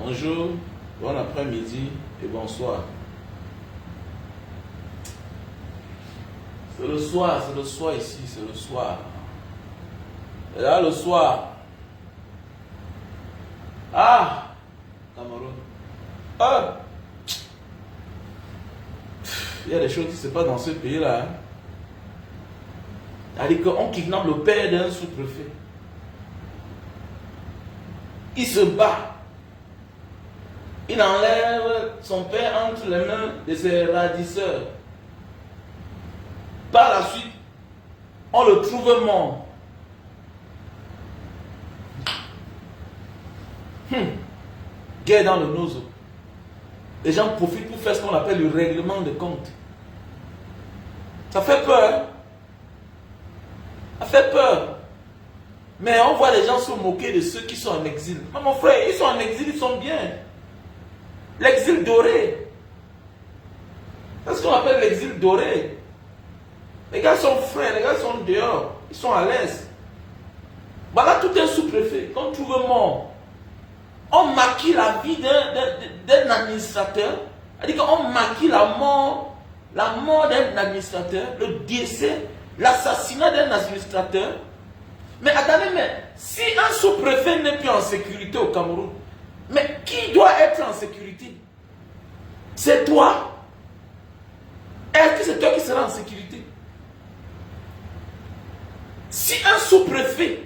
Bonjour, bon après-midi et bonsoir. C'est le soir ici, c'est le soir. Et là, le soir. Ah, Cameroun. Ah, il y a des choses qui se passent dans ce pays-là. Hein. C'est-à-dire qu'on kidnappe le père d'un sous-préfet. Il se bat. Il enlève son père entre les mains de ses ravisseurs. Par la suite, on le trouve mort. Guerre dans le nozo. Les gens profitent pour faire ce qu'on appelle le règlement de compte. Ça fait peur. Hein? Ça fait peur. Mais on voit les gens se moquer de ceux qui sont en exil. Mais mon frère, ils sont en exil, ils sont bien. L'exil doré. C'est ce qu'on appelle l'exil doré. Les gars sont frais, les gars sont dehors. Ils sont à l'aise. Voilà tout un sous-préfet qu'on trouve mort. On maquille la vie d'un administrateur. C'est-à-dire qu'on maquille la mort d'un administrateur, le décès, l'assassinat d'un administrateur. Mais attendez, mais si un sous-préfet n'est plus en sécurité au Cameroun, mais qui doit être en sécurité? C'est toi? Est-ce que c'est toi qui seras en sécurité? Si un sous-préfet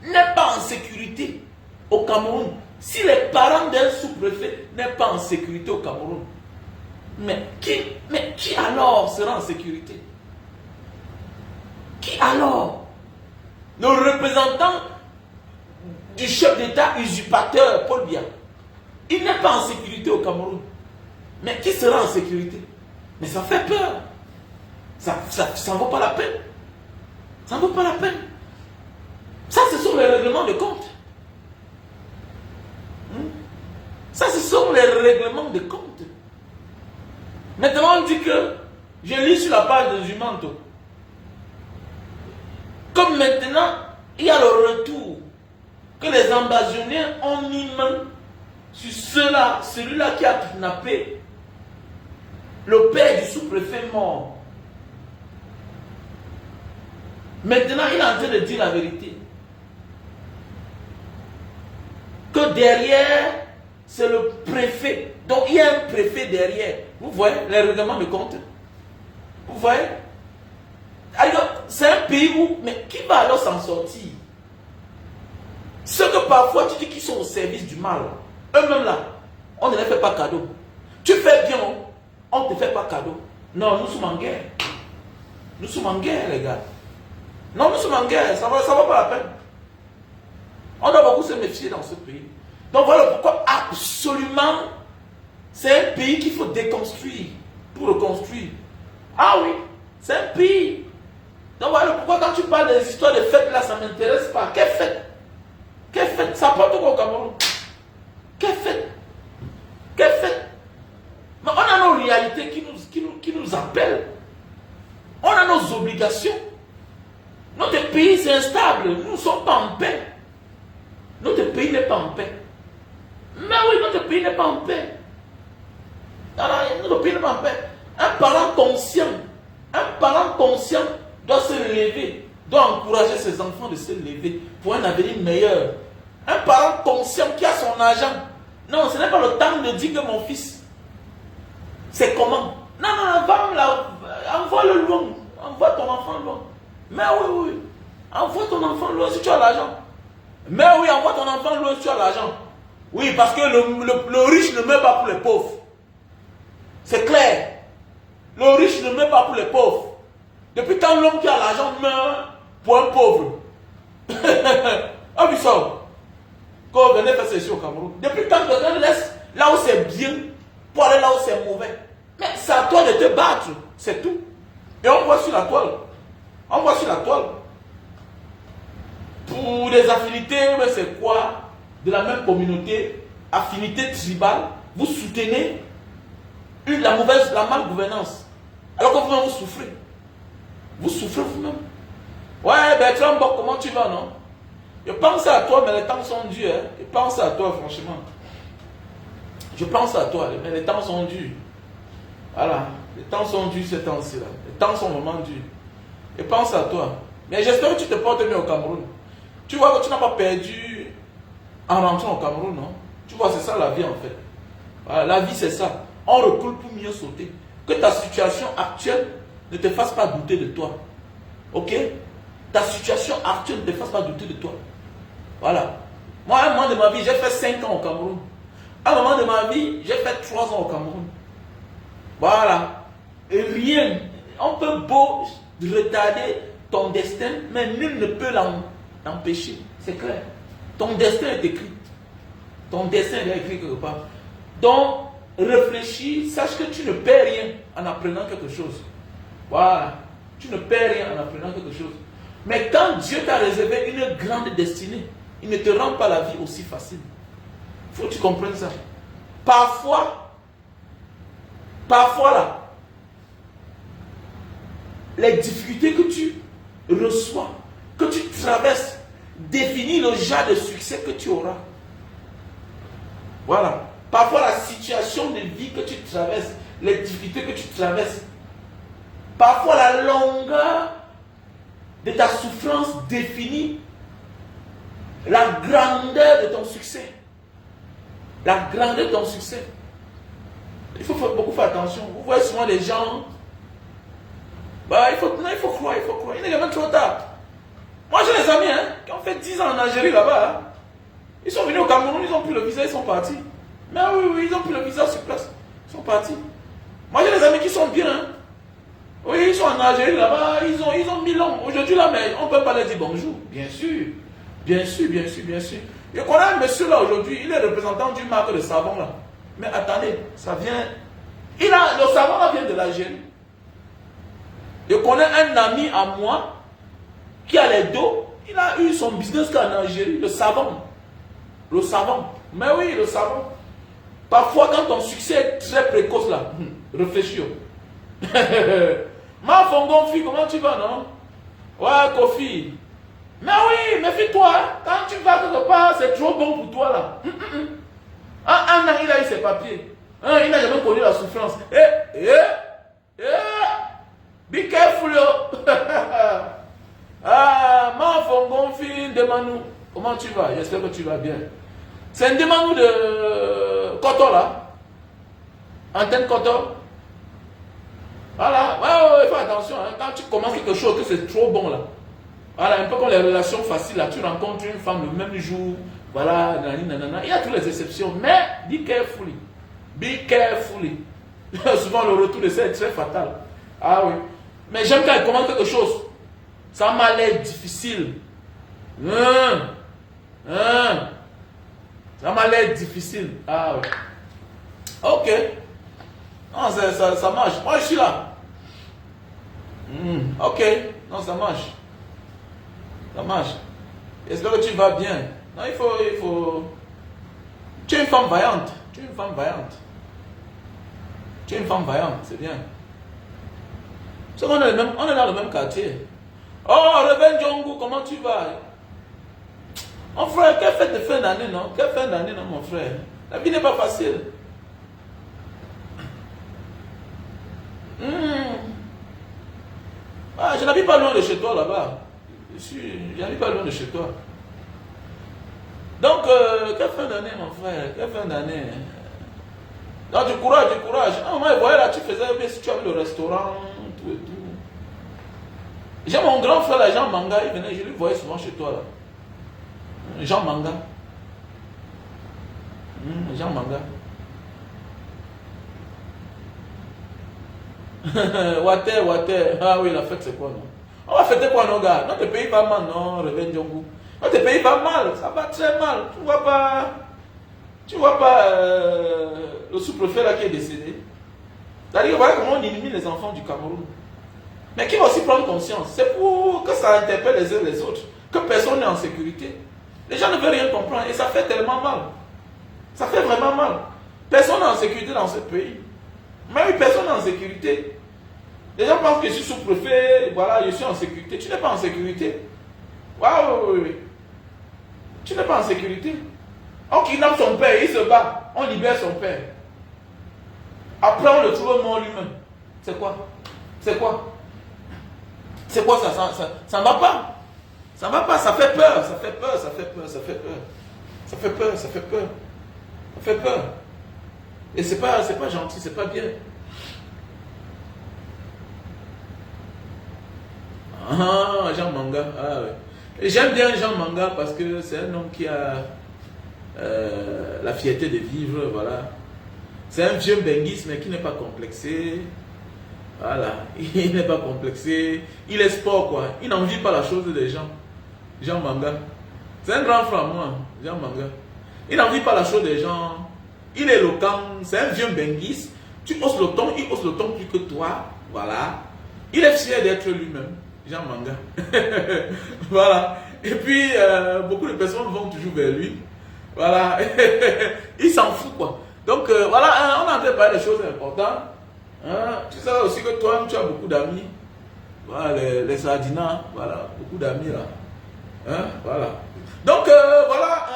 n'est pas en sécurité au Cameroun, si les parents d'un sous-préfet n'est pas en sécurité au Cameroun, mais qui alors sera en sécurité? Qui alors? Le représentant du chef d'État usurpateur, Paul Biya, il n'est pas en sécurité au Cameroun. Mais qui sera en sécurité? Mais ça fait peur. Ça ne vaut pas la peine. Ça ne vaut pas la peine. Ça, ce sont les règlements de compte. Ça, ce sont les règlements de compte. Maintenant, on dit que, je lis sur la page de Zumanto, comme maintenant, il y a le retour que les ambassadeurs ont mis main sur celui-là qui a kidnappé le père du sous-préfet mort. Maintenant, il est en train de dire la vérité. Que derrière, c'est le préfet. Donc, il y a un préfet derrière. Vous voyez les règlements de compte? Vous voyez? Alors, c'est un pays où, mais qui va alors s'en sortir? Ceux que parfois tu dis qu'ils sont au service du mal, eux-mêmes là, on ne les fait pas cadeau. Tu fais bien, on ne te fait pas cadeau. Non, nous sommes en guerre. Nous sommes en guerre, les gars. Non, nous sommes en guerre, ça ne vaut pas la peine. On doit beaucoup se méfier dans ce pays. Donc voilà pourquoi absolument, c'est un pays qu'il faut déconstruire pour reconstruire. Ah oui, c'est un pays. Donc voilà pourquoi quand tu parles des histoires de fêtes là, ça ne m'intéresse pas. Quelle fête? Quelle fête? Ça porte quoi au Cameroun? Quelle fête? Quelle fête? Mais on a nos réalités qui nous appellent. On a nos obligations. Notre pays c'est instable. Nous ne sommes pas en paix. Notre pays n'est pas en paix. Mais oui, notre pays n'est pas en paix. Alors, notre pays n'est pas en paix. Un parent conscient doit se lever, doit encourager ses enfants de se lever pour un avenir meilleur. Un parent conscient qui a son argent. Non, ce n'est pas le temps de dire que mon fils, c'est comment? Non, envoie-le loin. Envoie ton enfant loin. Mais oui. Envoie ton enfant loin si tu as l'argent. Mais oui, envoie ton enfant loin si tu as l'argent. Oui, parce que le riche ne meurt pas pour les pauvres. C'est clair. Le riche ne meurt pas pour les pauvres. Depuis quand l'homme qui a l'argent meurt pour un pauvre? Ah oui, ça. Quand on venait faire ceci au Cameroun. Depuis quand quelqu'un laisse là où c'est bien pour aller là où c'est mauvais? Mais c'est à toi de te battre. C'est tout. Et on voit sur la toile. On voit sur la toile. Pour des affinités, mais c'est quoi? De la même communauté, affinité tribale, vous soutenez la malgouvernance. Alors que vous-même vous souffrez. Vous souffrez vous-même. Ouais, Bertrand Bock, comment tu vas, non? Je pense à toi, mais les temps sont durs. Hein? Je pense à toi, franchement. Je pense à toi, mais les temps sont durs. Voilà, les temps sont durs ces temps-ci. Les temps sont vraiment durs. Et pense à toi. Mais j'espère que tu te portes mieux au Cameroun. Tu vois que tu n'as pas perdu en rentrant au Cameroun, non? Tu vois, c'est ça la vie en fait. Voilà, la vie c'est ça. On recule pour mieux sauter. Que ta situation actuelle ne te fasse pas douter de toi. Ok? Ta situation actuelle ne te fasse pas douter de toi. Voilà. Moi, à un moment de ma vie, j'ai fait 5 ans au Cameroun. À un moment de ma vie, j'ai fait 3 ans au Cameroun. Voilà. Et rien. On peut beau retarder ton destin, mais nul ne peut l'empêcher. C'est clair. Ton destin est écrit. Ton destin est écrit quelque part. Donc, réfléchis, sache que tu ne perds rien en apprenant quelque chose. Voilà. Tu ne perds rien en apprenant quelque chose. Mais quand Dieu t'a réservé une grande destinée, il ne te rend pas la vie aussi facile. Il faut que tu comprennes ça. Parfois là, les difficultés que tu reçois, que tu traverses, définissent le genre de succès que tu auras. Voilà. Parfois la situation de vie que tu traverses, les difficultés que tu traverses, parfois la longueur de ta souffrance définit la grandeur de ton succès. La grandeur de ton succès. Il faut beaucoup faire attention. Vous voyez souvent les gens. Bah, il faut croire. Il n'est jamais trop tard. Moi j'ai des amis qui ont fait 10 ans en Algérie là-bas. Ils sont venus au Cameroun, ils ont pris le visa, ils sont partis. Mais oui, ils ont pris le visa sur place. Ils sont partis. Moi j'ai des amis qui sont bien. Oui, ils sont en Algérie là-bas, ils ont 1000 ans. Aujourd'hui là, mais on ne peut pas leur dire bonjour. Bien sûr. Je connais un monsieur là aujourd'hui, il est représentant d'une marque de savon là. Mais attendez, ça vient. Le savon là vient de l'Algérie. Je connais un ami à moi qui a les dos, il a eu son business en Algérie, le savon. Le savon. Mais oui, le savon. Parfois, quand ton succès est très précoce là, réfléchis. Ma Fongonfi, comment tu vas, non? Ouais, Kofi. Mais oui, méfie-toi. Quand tu vas quelque part, c'est trop bon pour toi là. Un an, il a eu ses papiers. Il n'a jamais connu la souffrance. Be careful, yo. Ma Fongonfi, demande-nous. Comment tu vas? J'espère que tu vas bien. C'est un demande de Koto là. Antenne Koto. Voilà. Ouais, fais attention. Quand tu commences quelque chose, que c'est trop bon là. Voilà, un peu comme les relations faciles là. Tu rencontres une femme le même jour. Voilà, nanana. Il y a toutes les exceptions. Mais, be carefully. Be carefully. Souvent le retour de ça est très fatal. Ah oui. Mais j'aime quand elle commence quelque chose. Ça m'a l'air difficile. Ça m'a l'air difficile. Ah oui. Ok. Non, ça marche. Moi, je suis là. Ok. Non, ça marche. Ça marche. J'espère que tu vas bien. Non, il faut... Tu es une femme vaillante. C'est bien. Parce qu'on est, on est dans le même quartier. Oh, Reven Djongo, comment tu vas? Mon frère, quelle fête de fin d'année, non? Quelle fin d'année, non, mon frère? La vie n'est pas facile. Ah, je n'habite pas loin de chez toi, là-bas. Je n'habite pas loin de chez toi. Donc, quelle fin d'année, mon frère? Quelle fin d'année? Non, du courage. Ah, moi, voyez là, tu faisais, mais si tu avais le restaurant, tout et tout. J'ai mon grand frère, là, Jean Manga, il venait, je lui voyais souvent chez toi, là. Jean Manga. Jean Manga. Water. Ah oui, la fête, c'est quoi, non? On va fêter quoi, non, gars? Notre pays va mal, non, Reven Djongo. Notre pays va mal, ça va très mal. Tu vois pas le sous-préfet là qui est décédé. C'est-à-dire, voilà comment on élimine les enfants du Cameroun. Mais qui va aussi prendre conscience? C'est pour que ça interpelle les uns les autres. Que personne n'est en sécurité. Les gens ne veulent rien comprendre et ça fait tellement mal. Ça fait vraiment mal. Personne n'est en sécurité dans ce pays. Mais oui, personne n'est en sécurité. Les gens pensent que je suis sous-préfet, voilà, je suis en sécurité. Tu n'es pas en sécurité. Waouh, oui. Tu n'es pas en sécurité. On kidnappe son père, il se bat. On libère son père. Après, on le trouve mort lui-même. C'est quoi? C'est quoi? C'est quoi ça? Ça ne va pas. Ça ne va pas, ça fait peur, ça fait peur, ça fait peur, ça fait peur. Ça fait peur, ça fait peur. Ça fait peur. Et c'est pas gentil, c'est pas bien. Ah, Jean Manga. Ah, ouais. J'aime bien Jean Manga parce que c'est un homme qui a la fierté de vivre, voilà. C'est un vieux benguiste mais qui n'est pas complexé. Voilà, il n'est pas complexé. Il est sport quoi. Il n'envie pas la chose des gens. Jean Manga. C'est un grand frère moi, Jean Manga. Il n'envie pas la chose des gens. Il est éloquent. C'est un vieux benguiste. Tu hausses le ton, il hausse le ton plus que toi. Voilà. Il est fier d'être lui-même. Jean Manga. Voilà. Et puis, beaucoup de personnes vont toujours vers lui. Voilà. Il s'en fout, quoi. Donc, voilà, on a en train de parler des choses importantes. Hein? Tu sais aussi que toi, tu as beaucoup d'amis. Voilà, les Sardinas. Voilà, beaucoup d'amis là. Hein? Voilà. Donc, voilà.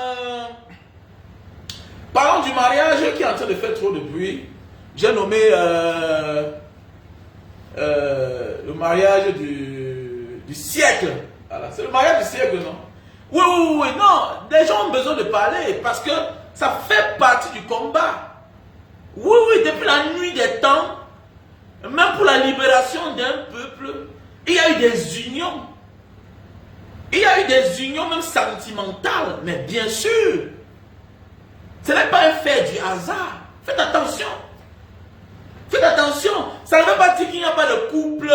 Parlons du mariage qui est en train de faire trop de bruit. J'ai nommé le mariage du siècle. Voilà. C'est le mariage du siècle, non? Oui, oui, oui, non. Les gens ont besoin de parler parce que ça fait partie du combat. Oui, oui, depuis la nuit des temps, même pour la libération d'un peuple, il y a eu des unions. Il y a eu des unions même sentimentales, mais bien sûr, ce n'est pas un fait du hasard. Faites attention. Faites attention. Ça ne veut pas dire qu'il n'y a pas de couple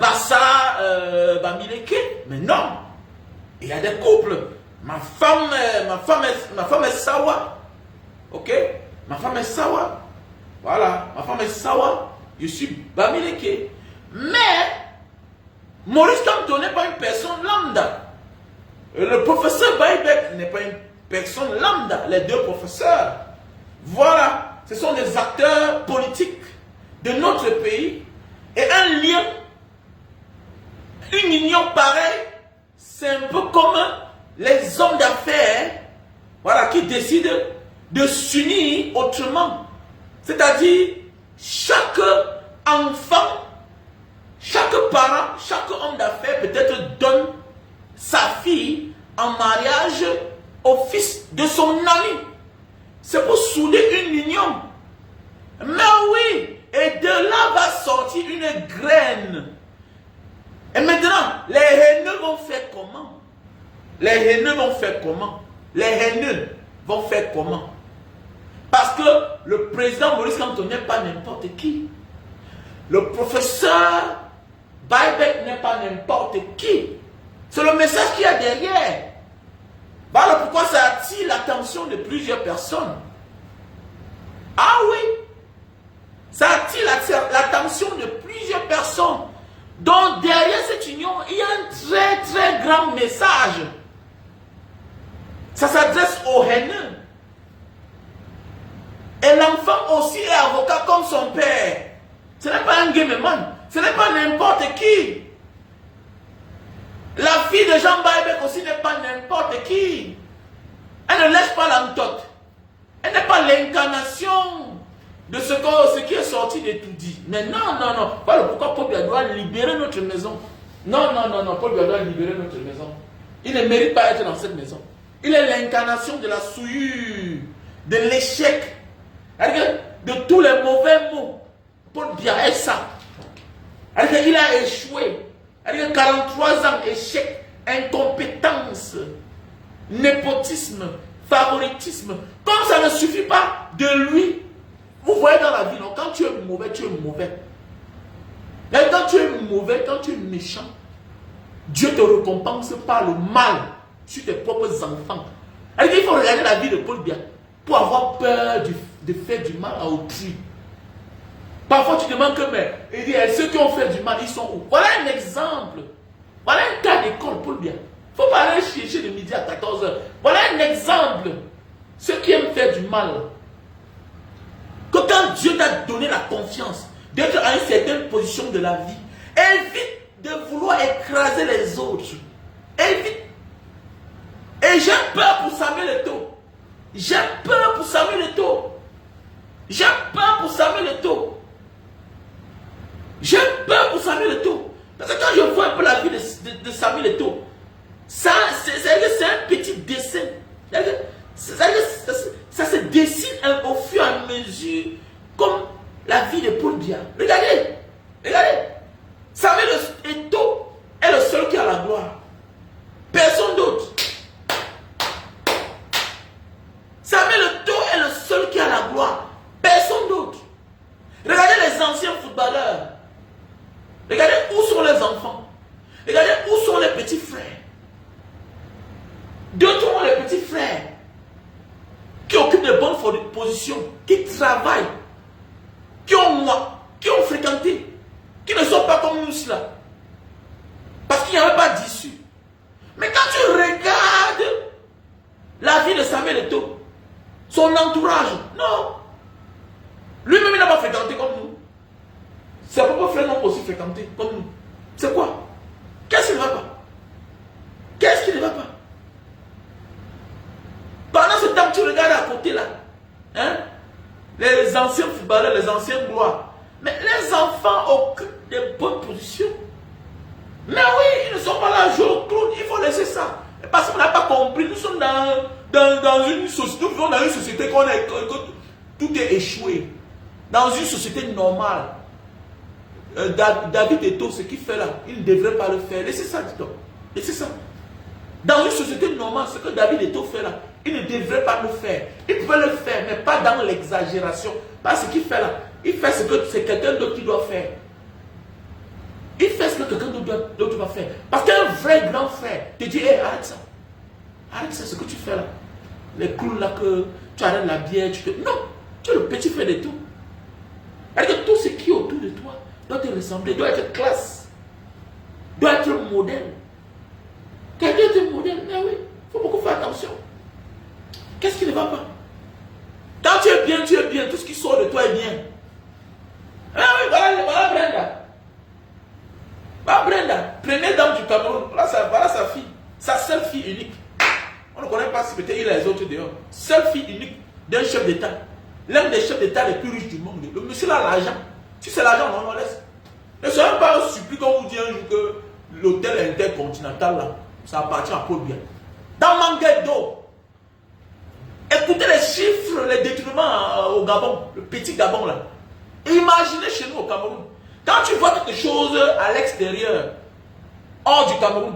Bassa Bamileke. Mais non. Il y a des couples. Ma femme est Sawa. Ok? Ma femme est Sawa. Voilà. Ma femme est Sawa. Je suis Bamileke. Mais Maurice Kamto n'est pas une personne lambda. Le professeur Baïbek n'est pas une personne lambda. Les deux professeurs. Voilà. Ce sont des acteurs politiques de notre pays. Et un lien, une union pareille, c'est un peu comme les hommes d'affaires, voilà, qui décident de s'unir autrement. C'est-à-dire, chaque enfant, chaque parent, chaque homme d'affaires peut-être donne sa fille en mariage au fils de son ami. C'est pour souder une union. Mais oui, et de là va sortir une graine. Et maintenant, les haineux vont faire comment? Les haineux vont faire comment? Les haineux vont faire comment? Parce que le président Maurice Kamto n'est pas n'importe qui. Le professeur Baïbek n'est pas n'importe qui. C'est le message qu'il y a derrière. Voilà pourquoi ça attire l'attention de plusieurs personnes. Ah oui, ça attire l'attention de plusieurs personnes. Donc derrière cette union, il y a un très très grand message. Ça s'adresse aux haineux. Et l'enfant aussi est avocat comme son père. Ce n'est pas un gameman. Ce n'est pas n'importe qui. La fille de Jean Baïbek aussi n'est pas n'importe qui. Elle ne laisse pas l'entote. Elle n'est pas l'incarnation de ce qui est sorti de tout dit. Mais non, non, non. Voilà pourquoi Paul Biya doit libérer notre maison. Non, non, non, non. Paul Biya doit libérer notre maison. Il ne mérite pas d'être dans cette maison. Il est l'incarnation de la souillure, de l'échec, de tous les mauvais mots. Paul Biya est ça. Il a échoué. 43 ans, échec, incompétence, népotisme, favoritisme. Comme ça ne suffit pas de lui. Vous voyez dans la vie, non, quand tu es mauvais, tu es mauvais. Et quand tu es mauvais, quand tu es méchant, Dieu te récompense par le mal sur tes propres enfants. Il faut regarder la vie de Paul Biya pour avoir peur de faire du mal à autrui. Parfois tu demandes que, mais il dit, ceux qui ont fait du mal, ils sont où? Voilà un exemple. Voilà un cas d'école, Paul Biya. Il ne faut pas aller chercher de midi à 14 h. Voilà un exemple. Ceux qui aiment faire du mal. Que quand Dieu t'a donné la confiance d'être à une certaine position de la vie, évite de vouloir écraser les autres. Évite. Et j'ai peur pour Samuel Eto'o. J'ai peur pour Samuel Eto'o. J'ai peur pour Samuel Eto'o. J'ai peur pour Samuel Eto'o. Parce que quand je vois un peu la vie de Samuel Eto'o, ça c'est un petit dessin. Ça se dessine au fur et à mesure comme la vie de Paul Biya. Regardez, regardez. Samuel Eto'o est le seul qui a la gloire. Personne d'autre. Samuel Eto'o est le seul qui a la gloire. Personne d'autre. Regardez les anciens footballeurs. Regardez où sont les enfants. Regardez où sont les petits frères. D'autres ont les petits frères qui occupent de bonnes positions, qui travaillent, qui ont fréquenté, qui ne sont pas comme nous là. Parce qu'il n'y avait pas d'issue. Mais quand tu regardes la vie de Samuel Eto'o, son entourage, non. Lui-même, il n'a pas fréquenté comme nous. Ses propres frères n'ont pas aussi fréquenté comme nous. C'est quoi? Qu'est-ce qui ne va pas? Qu'est-ce qui ne va pas? Pendant ce temps, tu regardes à côté là. Hein? Les anciens footballeurs, les anciens gloires. Mais les enfants occupent des bonnes positions. Mais oui, ils ne sont pas là à jouer au clown. Il faut laisser ça. Parce qu'on n'a pas compris. Nous sommes dans une société. Nous vivons dans une société que tout est échoué. Dans une société normale. David Eto'o, ce qu'il fait là, il ne devrait pas le faire. Laissez ça, dis-donc. Laissez ça. Dans une société normale, ce que David Eto'o fait là, il ne devrait pas le faire. Il peut le faire, mais pas dans l'exagération. Parce qu'il fait là, il fait ce que c'est quelqu'un d'autre qui doit faire. Il fait ce que quelqu'un d'autre doit faire. Parce qu'un vrai grand frère te dit, hey, arrête ça. Arrête ça, ce que tu fais là. Les clowns là que tu arrêtes la bière, Non, tu es le petit frère de tout. C'est-à-dire que tout ce qui est autour de toi doit te ressembler, doit être classe, doit être modèle. Quelqu'un est modèle, mais oui, il faut beaucoup faire attention. Qu'est-ce qui ne va pas? Quand tu es bien, tout ce qui sort de toi est bien. Ah oui, voilà Brenda. Voilà Brenda, première dame du Cameroun, voilà sa fille, sa seule fille unique. On ne connaît pas si peut-être il y a les autres dehors. Seule fille unique d'un chef d'État. L'un des chefs d'État les plus riches du monde. Le monsieur a l'argent. Si c'est l'argent, on laisse. Ne soyez pas surpris quand vous dit un jour que l'hôtel intercontinental là, ça appartient à Paul Biya. Dans Manguedo, écoutez les chiffres, les détournements au Gabon, le petit Gabon là. Imaginez chez nous au Cameroun. Quand tu vois quelque chose à l'extérieur, hors du Cameroun,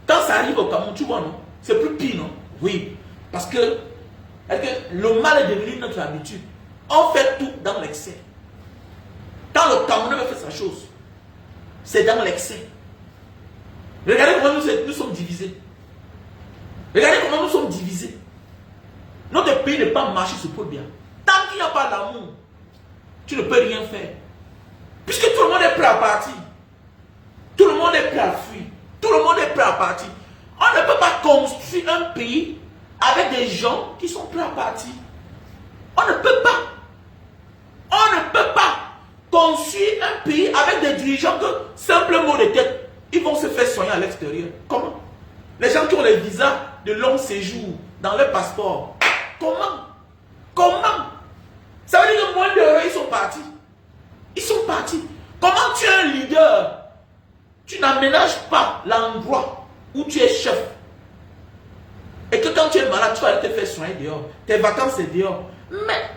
quand ça arrive au Cameroun, tu vois non? C'est plus pire, non? Oui. Parce que le mal est devenu notre habitude. On fait tout dans l'excès. Quand le Cameroun fait sa chose, c'est dans l'excès. Regardez comment nous sommes divisés. Regardez comment nous sommes divisés. Notre pays n'est pas marché sur Paul Biya. Tant qu'il n'y a pas d'amour, tu ne peux rien faire. Puisque tout le monde est prêt à partir. Tout le monde est prêt à fuir. Tout le monde est prêt à partir. On ne peut pas construire un pays avec des gens qui sont prêts à partir. On ne peut pas. On ne peut pas construire un pays avec des dirigeants que, simple mot de tête, ils vont se faire soigner à l'extérieur. Comment? Les gens qui ont les visas de long séjour dans leur passeport. Comment? Comment? Ça veut dire que moins d'heures, ils sont partis. Ils sont partis. Comment tu es un leader? Tu n'aménages pas l'endroit où tu es chef. Et que quand tu es malade, tu vas aller te faire soigner dehors. Tes vacances, c'est dehors. Mais,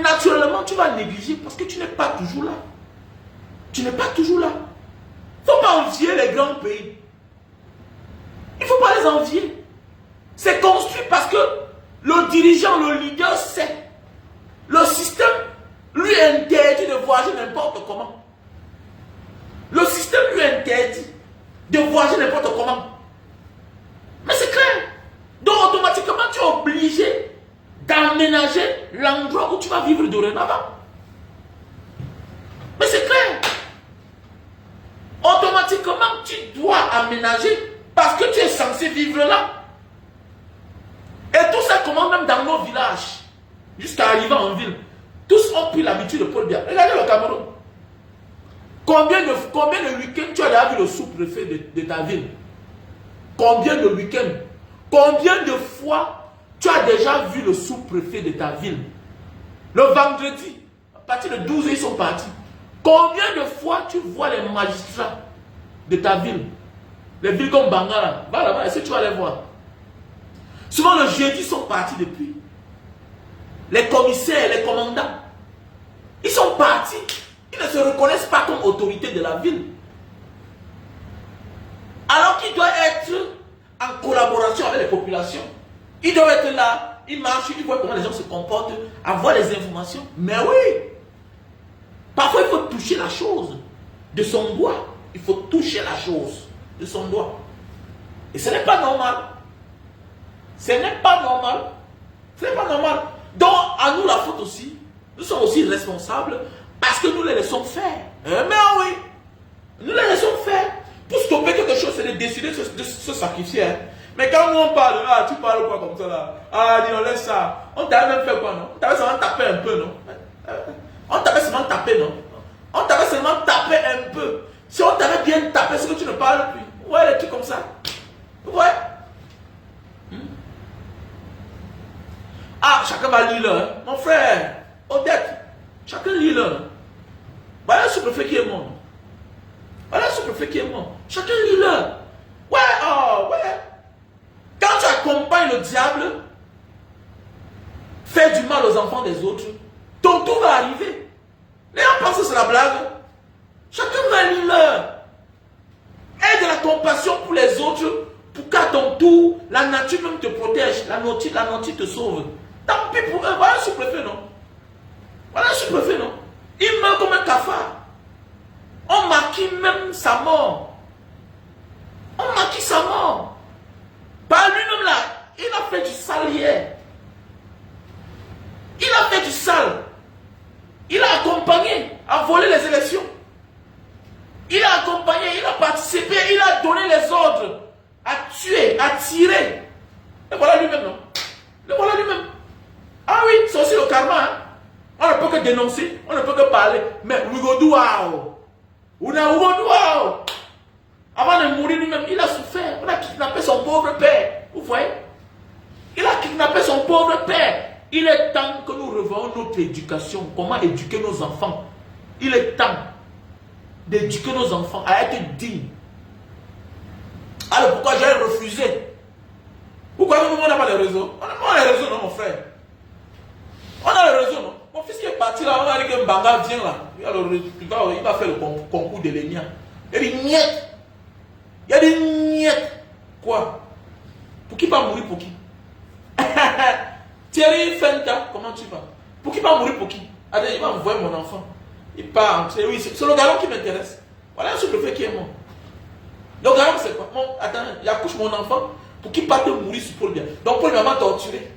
naturellement, tu vas négliger parce que tu n'es pas toujours là. Tu n'es pas toujours là. Il ne faut pas envier les grands pays. Il ne faut pas les envier. C'est construit parce que le dirigeant, le leader sait. Le système lui interdit de voyager n'importe comment. Le système lui interdit de voyager n'importe comment. Mais c'est clair. Donc automatiquement, tu es obligé d'aménager l'endroit où tu vas vivre dorénavant. Mais c'est clair. Automatiquement, tu dois aménager parce que tu es censé vivre là. Et tout ça commence même dans nos villages. Jusqu'à arriver en ville. Tous ont pris l'habitude de Paul Biya. Regardez le Cameroun. Combien de week-ends tu as déjà vu le sous-préfet de ta ville? Combien de week-ends? Combien de fois tu as déjà vu le sous-préfet de ta ville? Le vendredi, à partir de 12 h, ils sont partis. Combien de fois tu vois les magistrats de ta ville? Les villes comme Bangala, va là-bas, est-ce que tu vas les voir? Souvent le jeudi, ils sont partis depuis. Les commissaires, les commandants, ils sont partis. Ils ne se reconnaissent pas comme autorité de la ville. Alors qu'ils doivent être en collaboration avec les populations. Ils doivent être là, ils marchent, ils voient comment les gens se comportent, avoir des informations. Mais oui, parfois il faut toucher la chose de son doigt. Il faut toucher la chose de son doigt. Et ce n'est pas normal. Ce n'est pas normal. Ce n'est pas normal. Donc, à nous la faute aussi. Nous sommes aussi responsables parce que nous les laissons faire. Mais oui, nous les laissons faire. Pour stopper quelque chose, c'est de décider de se sacrifier. Hein. Mais quand on parle, ah, tu parles quoi comme ça là? Ah, dis, on laisse ça. On t'avait même fait quoi, non? On t'avait seulement tapé un peu, non? On t'avait seulement tapé, non? On t'avait seulement tapé un peu. Si on t'avait bien tapé, c'est que tu ne parles plus. Ouais, les trucs comme ça. Ouais. Ah, chacun va lire là. Mon frère, Odette, chacun lit là. Voilà ce sous-préfet qui est mort. Voilà ce sous-préfet qui est mort. Chacun lit là. Ouais, oh, ouais. Quand tu accompagnes le diable, faire du mal aux enfants des autres, ton tour va arriver. Les gens pensent que c'est la blague. Chacun va lire là. Aie de la compassion pour les autres, pour qu'à ton tour, la nature même te protège. La nature te sauve. Tant pis pour eux. Voilà un sous-préfet, non? Voilà un sous-préfet, non? Il meurt comme un cafard. On maquille même sa mort. On maquille sa mort. Par lui-même là, il a fait du sale hier. Il a fait du sale. Il a accompagné à voler les élections. Il a accompagné, il a participé, il a donné les ordres à tuer, à tirer. Et voilà lui-même, non? Et voilà lui-même. Ah oui, c'est aussi le karma. Hein? On ne peut que dénoncer, on ne peut que parler. Mais we go do wow. We go do wow. Avant de mourir lui-même, il a souffert. On a kidnappé son pauvre père. Vous voyez? Il a kidnappé son pauvre père. Il est temps que nous revoyons notre éducation. Comment éduquer nos enfants? Il est temps d'éduquer nos enfants à être dignes. Alors pourquoi j'ai refusé? Pourquoi nous on n'a pas les réseaux? On a les réseaux, non, mon frère? On a les réseaux, non? Mon fils qui est parti là, on a dit que Mbanga vient là. Il va faire le concours de l'ENIA. Il y a des miettes. Il y a des miettes. Quoi? Pour qui va mourir pour qui? Thierry Fenta, comment tu vas? Pour qui va mourir pour qui? Allez, il va envoyer mon enfant. Il part entrer. Oui, c'est le galon qui m'intéresse. Voilà un sous-préfet qui est mort. Le galon, c'est quoi? Bon, attends, il accouche mon enfant pour qu'il parte mourir sur Paul Biya. Donc Paul Biya m'a torturé.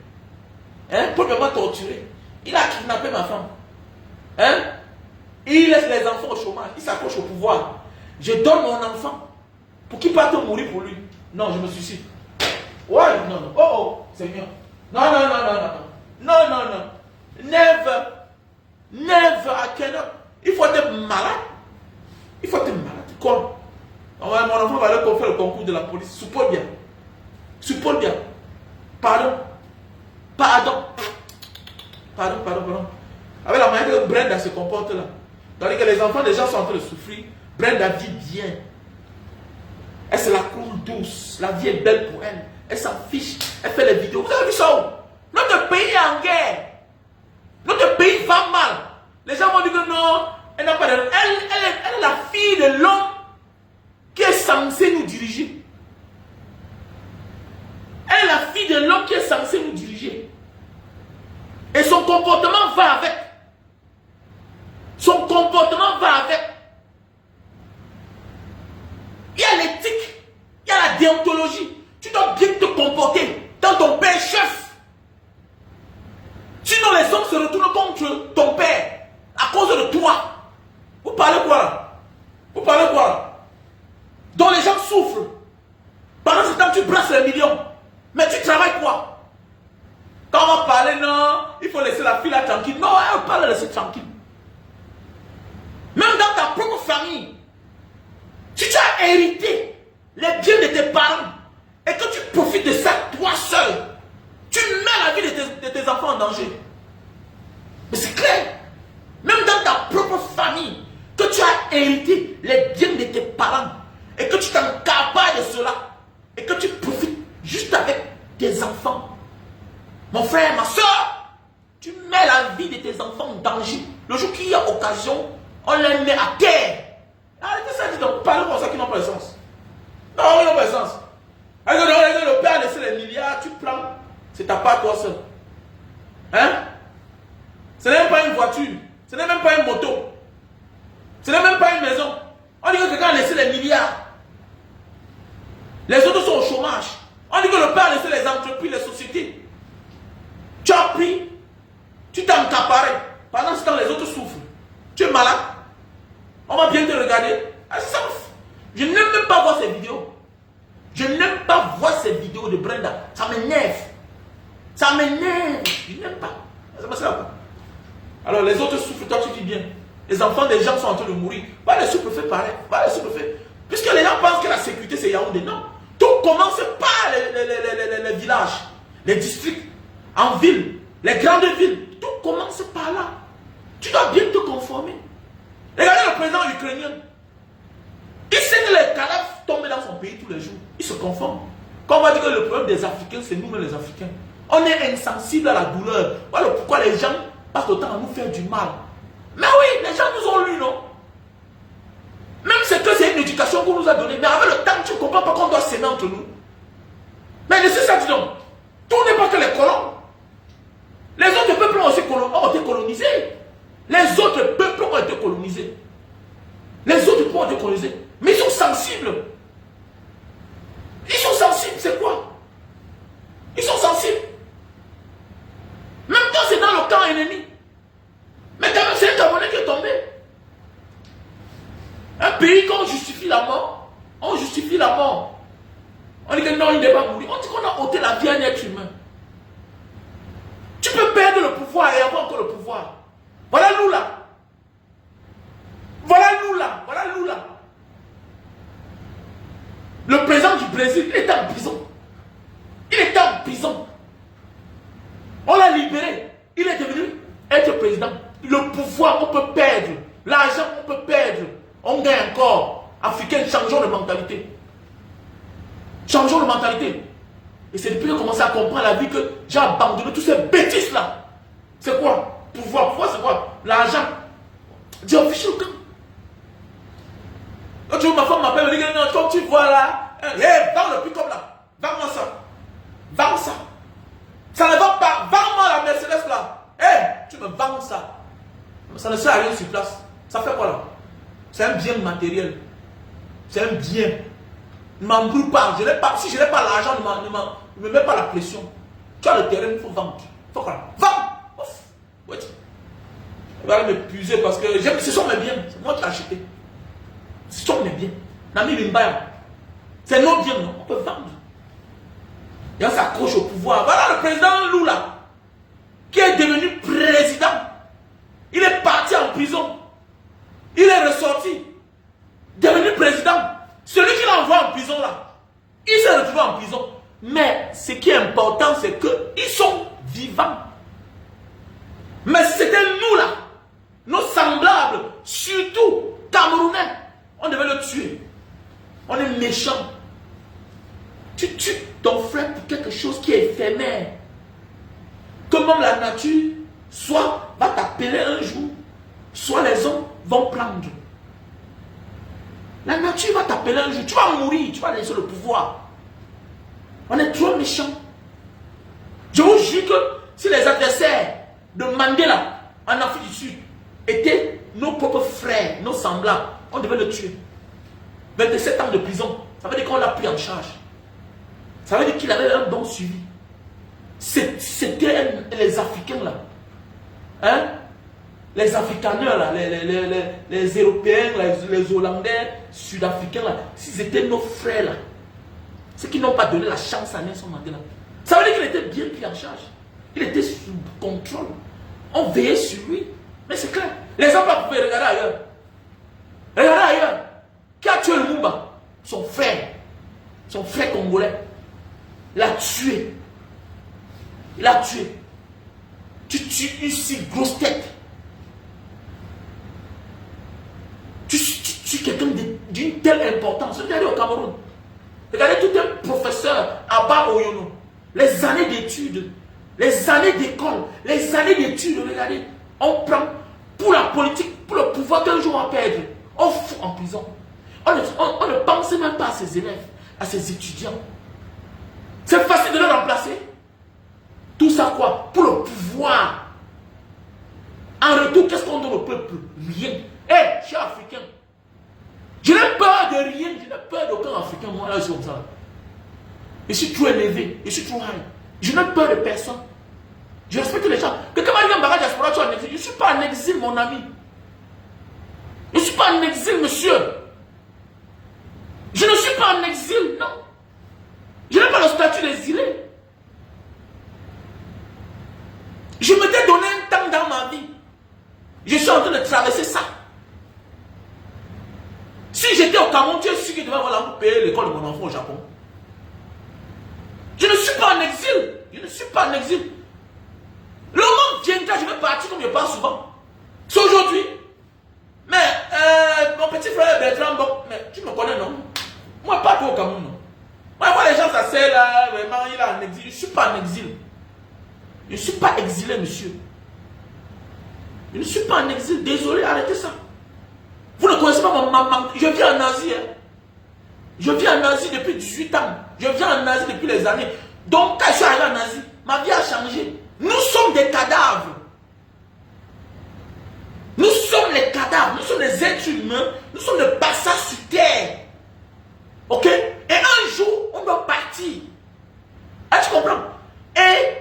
Hein? Paul Biya m'a torturé. Il a kidnappé ma femme. Hein? Il laisse les enfants au chômage. Il s'accroche au pouvoir. Je donne mon enfant pour qu'il parte mourir pour lui. Non, je me suicide. Ouais, non, non. Oh, oh, Seigneur. Non, non, non, non, non. Non, non, non. Never. Never, I cannot. Il faut être malade. Il faut être malade. Quoi? Mon enfant va aller faire le concours de la police. Sous Paul Biya. Sous Paul Biya. Pardon. Pardon. Pardon, pardon, pardon. Avec la manière que Brenda se comporte là. Tandis que les enfants déjà sont en train de souffrir. Brenda vit bien. Elle se la coule douce. La vie est belle pour elle. Elle s'en fiche. Elle fait les vidéos. Vous avez vu ça où? Notre pays est en guerre. Notre pays va mal. Les gens vont dire que non, elle n'a pas de... Elle est la fille de l'homme qui est censé nous diriger. Elle est la fille de l'homme qui est censé nous diriger. Et son comportement va avec. Son comportement va avec. Il y a l'éthique. Il y a la déontologie. Tu dois bien te comporter dans ton père chef. Sinon les hommes se retournent contre ton père à cause de toi. Vous parlez quoi là? Vous parlez quoi là? Donc les gens souffrent. Pendant ce temps tu brasses les millions. Mais tu travailles quoi? Quand on va parler, non, il faut laisser la fille là tranquille. Non, elle ne peut pas la laisser tranquille. Même dans ta propre famille, si tu as hérité les biens de tes parents et que tu profites de ça toi seul, tu mets la vie de tes enfants en danger. Mais c'est tes enfants. Mon frère, ma soeur, tu mets la vie de tes enfants en danger. Le jour qu'il y a occasion, on les met à terre. Arrêtez ça, dis donc, parlez comme ça qui n'ont pas de sens. Non, ils n'ont pas de sens. Le père a laissé les milliards, tu prends, c'est ta part toi seul. Hein? Ce n'est même pas une voiture, ce n'est même pas une moto, ce n'est même pas une maison. On dit que quelqu'un a laissé les milliards. Les autres sont au chômage. On dit que le père a laissé les entreprises, les sociétés. Tu as pris, tu t'es encaparé. Pendant ce temps, les autres souffrent. Tu es malade. On va bien te regarder. Je n'aime même pas voir ces vidéos. Je n'aime pas voir ces vidéos de Brenda. Ça m'énerve. Ça m'énerve. Je n'aime pas. Ça me sert pas. Alors les autres souffrent, toi tu vis bien. Les enfants des gens sont en train de mourir. Va les sous-préfets pareil. Va les sous-préfets. Puisque les gens pensent que la sécurité c'est Yaoundé. Non. Tout commence par les villages, les districts, en ville, les grandes villes. Tout commence par là. Tu dois bien te conformer. Regardez le président ukrainien. Il sait que les cadavres tombent dans son pays tous les jours. Il se conforme. Quand on va dire que le problème des Africains, c'est nous les Africains. On est insensible à la douleur. Voilà pourquoi les gens passent autant à nous faire du mal. Mais oui, les gens nous ont lu, non? Même c'est que c'est une éducation qu'on nous a donnée. Mais avec le temps, tu ne comprends pas qu'on doit s'aimer entre nous. Mais c'est ça, dis donc. Tout n'est pas que les colons. Les autres peuples ont été colonisés. Les autres peuples ont été colonisés. Les autres peuples ont été colonisés. Mais ils sont sensibles. Ils sont sensibles, c'est quoi? Ils sont sensibles. Même quand c'est dans le camp ennemi. Mais quand même, c'est un Gabonais qui est tombé. Un pays qu'on justifie la mort. On justifie la mort. On dit que non, il n'est pas mourir. On dit qu'on a ôté la vie à un être humain. Tu peux perdre le pouvoir et avoir encore le pouvoir. Voilà Lula. Voilà Lula. Voilà Lula. Le président du Brésil, il était en prison. Il était en prison. On l'a libéré. Il est devenu être président. Le pouvoir, on peut perdre. L'argent, on peut perdre. On gagne encore. Africains, changeons de mentalité. Changeons de mentalité. Et c'est depuis que j'ai commencé à comprendre la vie que j'ai abandonné toutes ces bêtises-là. C'est quoi? Pouvoir. Pouvoir, c'est quoi? L'argent. J'ai affiché le camp. Quand tu vois ma femme m'appelle, elle me dit, non, comme tu vois là, vends le pick-up là. Vends-moi ça. Vends ça. Ça ne va pas. Vends-moi la Mercedes là. Tu me vends ça. Ça ne sert à rien sur place. Ça fait quoi là? C'est un bien matériel. C'est un bien. Ne m'embrouille pas. Si je n'ai pas l'argent, ne me mets pas la pression. Tu as le terrain, il faut vendre. Il faut quoi? Vends. Ouais. Il va m'épuiser parce que ce sont mes biens. C'est moi qui ai acheté. Ce sont mes biens. Nami Bimbaya. C'est nos biens, non? On peut vendre. Et on s'accroche au pouvoir. Voilà le président Lula, qui est devenu président. Il est parti en prison. Il est ressorti. Devenu président. Celui qui l'a envoyé en prison là, il s'est retrouvé en prison. Mais ce qui est important, c'est qu'ils sont vivants. Mais c'était nous là, nos semblables, surtout Camerounais, on devait le tuer. On est méchants. Tu tues ton frère pour quelque chose qui est éphémère. Que même la nature, soit va t'appeler un jour, soit les hommes vont prendre. La nature va t'appeler un jour, tu vas mourir, tu vas laisser le pouvoir. On est trop méchants. Je vous jure que si les adversaires de Mandela en Afrique du Sud étaient nos propres frères, nos semblables, on devait le tuer. 27 ans de prison, ça veut dire qu'on l'a pris en charge. Ça veut dire qu'il avait un bon suivi. C'était les Africains là. Hein? Les Africaneurs là, les Européens, les Hollandais, Sud-Africains là, s'ils étaient nos frères là, ceux qui n'ont pas donné la chance à Nelson Mandela, ça veut dire qu'il était bien pris en charge. Il était sous contrôle. On veillait sur lui. Mais c'est clair. Les gens pouvaient regarder ailleurs. Regardez ailleurs. Qui a tué le Mumba? Son frère. Son frère congolais. Il a tué. Il a tué. Tu tues une si grosse tête. Tu tues quelqu'un d'une telle importance. Regardez au Cameroun. Regardez tout un professeur, Abba Oyono. les années d'études, les années d'école, les années d'études, regardez, on prend pour la politique, pour le pouvoir qu'un jour on va perdre, on fout en prison. On ne pense même pas à ses élèves, à ses étudiants. C'est facile de le remplacer. Tout ça quoi? Pour le pouvoir. En retour, qu'est-ce qu'on donne au peuple? Rien. Hé, je suis africain. Je n'ai peur de rien, je n'ai peur d'aucun Africain, moi là, je suis comme ça. Je suis trop élevé, je suis trop high. Je n'ai peur de personne. Je respecte les gens. Quelqu'un m'a dit en bagage diaspora, tu es en exil. Je ne suis pas en exil, mon ami. Je ne suis pas en exil, monsieur. Je ne suis pas en exil, non. Je n'ai pas le statut d'exilé. Je m'étais donné un temps dans ma vie. Je suis en train de traverser ça. Si j'étais au Cameroun, tu es sûr que tu devais avoir payer l'école de mon enfant au Japon. Je ne suis pas en exil. Je ne suis pas en exil. Le moment viendra, je vais partir comme je pars souvent. C'est aujourd'hui. Mais mon petit frère Bertrand, bon, mais tu me connais, non? Moi, pas tout au Cameroun, non. Moi, je vois les gens s'asseoir là, vraiment, il est en exil. Je ne suis pas en exil. Je ne suis pas exilé, monsieur. Je ne suis pas en exil. Désolé, arrêtez ça. Vous ne connaissez pas mon... Je vis en Asie. Hein. Je vis en Asie depuis 18 ans. Je vis en Asie depuis les années. Donc, quand je suis arrivé en Asie, ma vie a changé. Nous sommes des cadavres. Nous sommes les cadavres. Nous sommes des êtres humains. Nous sommes des passages sur terre. Ok? Et un jour, on doit partir. Ah, tu comprends? Et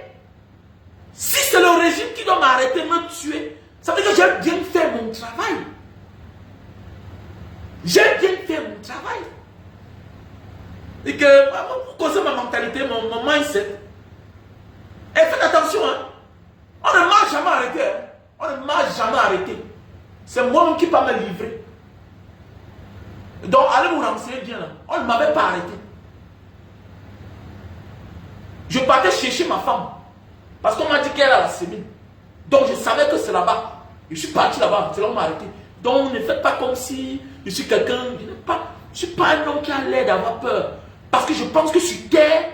si c'est le régime qui doit m'arrêter, me tuer, ça veut dire que j'ai bien fait mon travail. J'ai bien fait mon travail. Et que, pour causer ma mentalité, mon mindset. Et faites attention, hein. On ne m'a jamais arrêté. Hein. On ne m'a jamais arrêté. C'est moi-même qui peux me livrer. Donc, allez vous renseigner bien là. On ne m'avait pas arrêté. Je partais chercher ma femme. Parce qu'on m'a dit qu'elle a la sémine. Donc, je savais que c'est là-bas. Je suis parti là-bas. C'est là où on m'a arrêté. Donc, ne faites pas comme si je suis quelqu'un. Je ne suis pas un homme qui a l'air d'avoir peur. Parce que je pense que sur terre,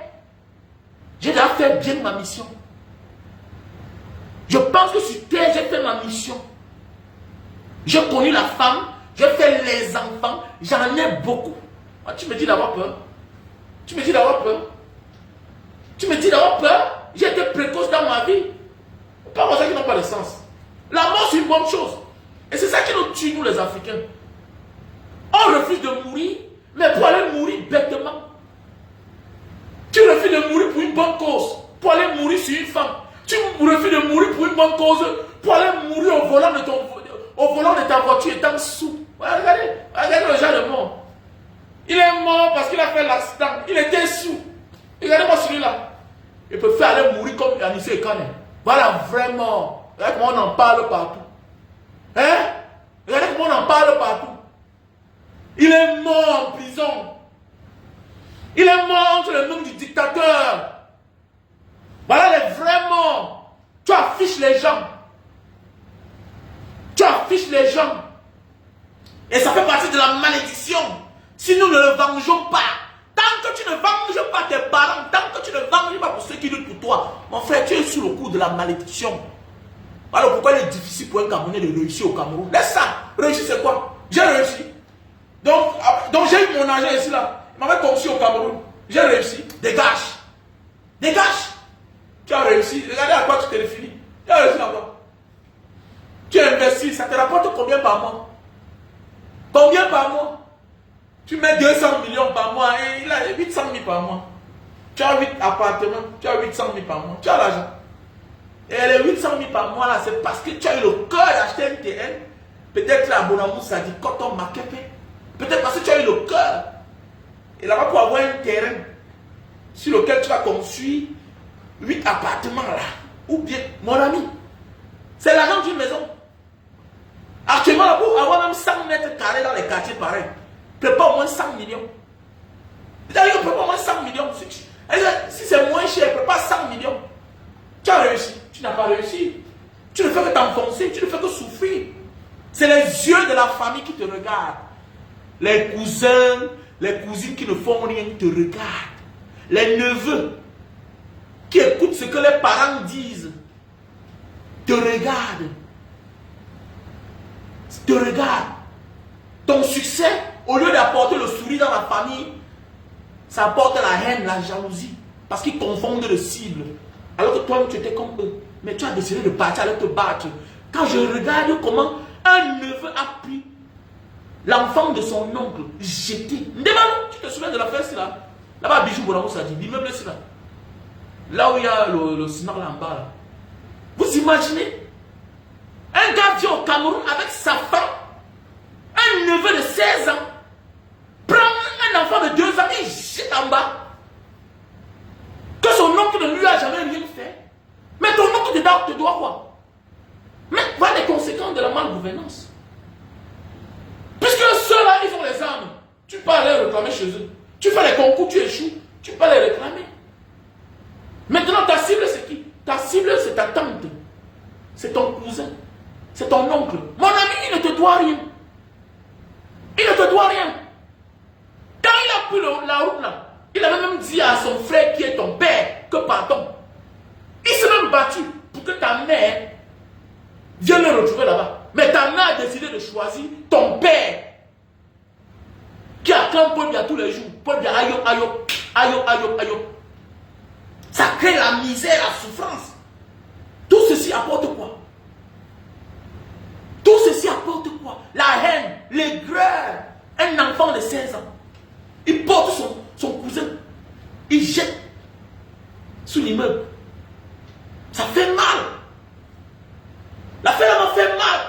j'ai déjà fait bien ma mission. Je pense que sur terre, j'ai fait ma mission. J'ai connu la femme, j'ai fait les enfants, j'en ai beaucoup. Ah, tu me dis d'avoir peur. Tu me dis d'avoir peur. Tu me dis d'avoir peur. J'ai été précoce dans ma vie. Pas pour ça qui n'ont pas de sens. La mort, c'est une bonne chose. Et c'est ça qui nous tue, nous les Africains. On refuse de mourir, mais pour aller mourir bêtement. Tu refuses de mourir pour une bonne cause, pour aller mourir sur une femme. Tu refuses de mourir pour une bonne cause, pour aller mourir au volant de ta voiture étant sous. Regardez le genre de mort. Il est mort parce qu'il a fait l'accident. Il était sous. Regardez-moi celui-là. Il peut faire aller mourir comme Anissé et Kane. Voilà, vraiment. Regardez comment on en parle partout. Hein? Regardez comment on en parle partout. Il est mort en prison. Il est mort entre les mains du dictateur. Voilà les vrais morts. Tu affiches les gens. Tu affiches les gens. Et ça fait partie de la malédiction. Si nous ne le vengeons pas, tant que tu ne venges pas tes parents, tant que tu ne venges pas pour ceux qui luttent pour toi, mon frère, tu es sous le coup de la malédiction. Alors pourquoi il est difficile pour un Camerounais de réussir au Cameroun? Laisse ça. Réussir c'est quoi? J'ai réussi. Donc j'ai eu mon argent ici là. Il m'avait conçu au Cameroun. J'ai réussi. Dégage. Dégage. Tu as réussi. Regardez à quoi tu t'es défini. Tu as réussi là-bas. Tu as investi. Ça te rapporte combien par mois? Combien par mois? Tu mets 200 millions par mois et il a 800 000 par mois. Tu as 8 appartements. Tu as 800 000 par mois. Tu as l'argent. Et les 800 000 par mois là, c'est parce que tu as eu le cœur d'acheter un terrain. Peut-être l'abonnement, ça dit coton maquette. Peut-être parce que tu as eu le cœur. Et là-bas, pour avoir un terrain sur lequel tu vas construire 8 appartements là. Ou bien, mon ami, c'est l'argent d'une maison. Actuellement, là, pour avoir même 100 mètres carrés dans les quartiers pareils, prépare au moins 100 millions. C'est-à-dire que prépare au moins 100 millions. Si c'est moins cher, prépare 100 millions. Tu as réussi. Tu n'as pas réussi. Tu ne fais que t'enfoncer. Tu ne fais que souffrir. C'est les yeux de la famille qui te regardent. Les cousins, les cousines qui ne font rien te regardent. Les neveux. ce que les parents disent te regarde. Te regarde. Ton succès, au lieu d'apporter le sourire dans la famille, ça apporte la haine, la jalousie. Parce qu'ils confondent le cible. Alors que toi, tu étais comme eux. Mais tu as décidé de partir, aller te battre. Quand je regarde comment un neveu a pris l'enfant de son oncle, jeté. Ndemano, tu te souviens de la fête là? Là-bas, à Bijou Bonamou, ça dit, l'immeuble c'est là. Là où il y a le cinéma là en bas. Là. Vous imaginez? Un gars vient au Cameroun avec sa femme, un neveu de 16 ans, prend un enfant de 2 ans et jette en bas. Que son oncle ne lui a jamais rien fait. Mais ton oncle te doit quoi? Mais voilà les conséquences de la malgouvernance. Puisque ceux-là, ils ont les armes. Tu peux aller réclamer chez eux. Tu fais les concours, tu échoues. Tu peux les réclamer. Maintenant, ta cible, c'est qui? Ta cible, c'est ta tante. C'est ton cousin. C'est ton oncle. Mon ami, il ne te doit rien. Il ne te doit rien. Quand il a pris la route là, il avait même dit à son frère qui est ton père que pardon. Il s'est même battu pour que ta mère vienne le retrouver là-bas. Mais ta mère a décidé de choisir ton père qui acclame Paul Biya tous les jours. Paul Biya, ayo, ayo, ayo, ayo, ayo. Ça crée la misère, la souffrance. Tout ceci apporte quoi? Tout ceci apporte quoi? La haine, l'aigreur. Un enfant de 16 ans, il porte son cousin, il jette sous l'immeuble. Ça fait mal. L'affaire m'a fait mal.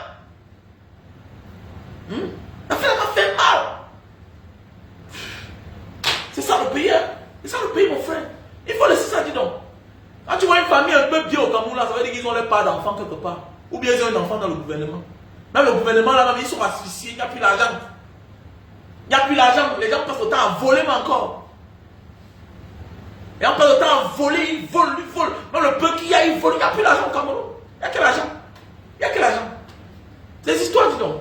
L'affaire m'a fait mal. C'est ça le pays, hein? C'est ça le pays, mon frère. Il faut laisser ça, dis donc. Quand tu vois une famille un peu bien au Cameroun, là, ça veut dire qu'ils ont leur part d'enfants quelque part. Ou bien ils ont un enfant dans le gouvernement. Même le gouvernement, là, même, ils sont asphyxiés, il n'y a plus d'argent. Il n'y a plus d'argent. Les gens passent le temps à voler, mais encore. Et on passe le temps à voler, ils volent, ils volent. Même le peu qu'il y a, ils volent. Il n'y a plus d'argent au Cameroun. Il n'y a que l'argent. Il n'y a que l'argent. Des histoires, dis donc.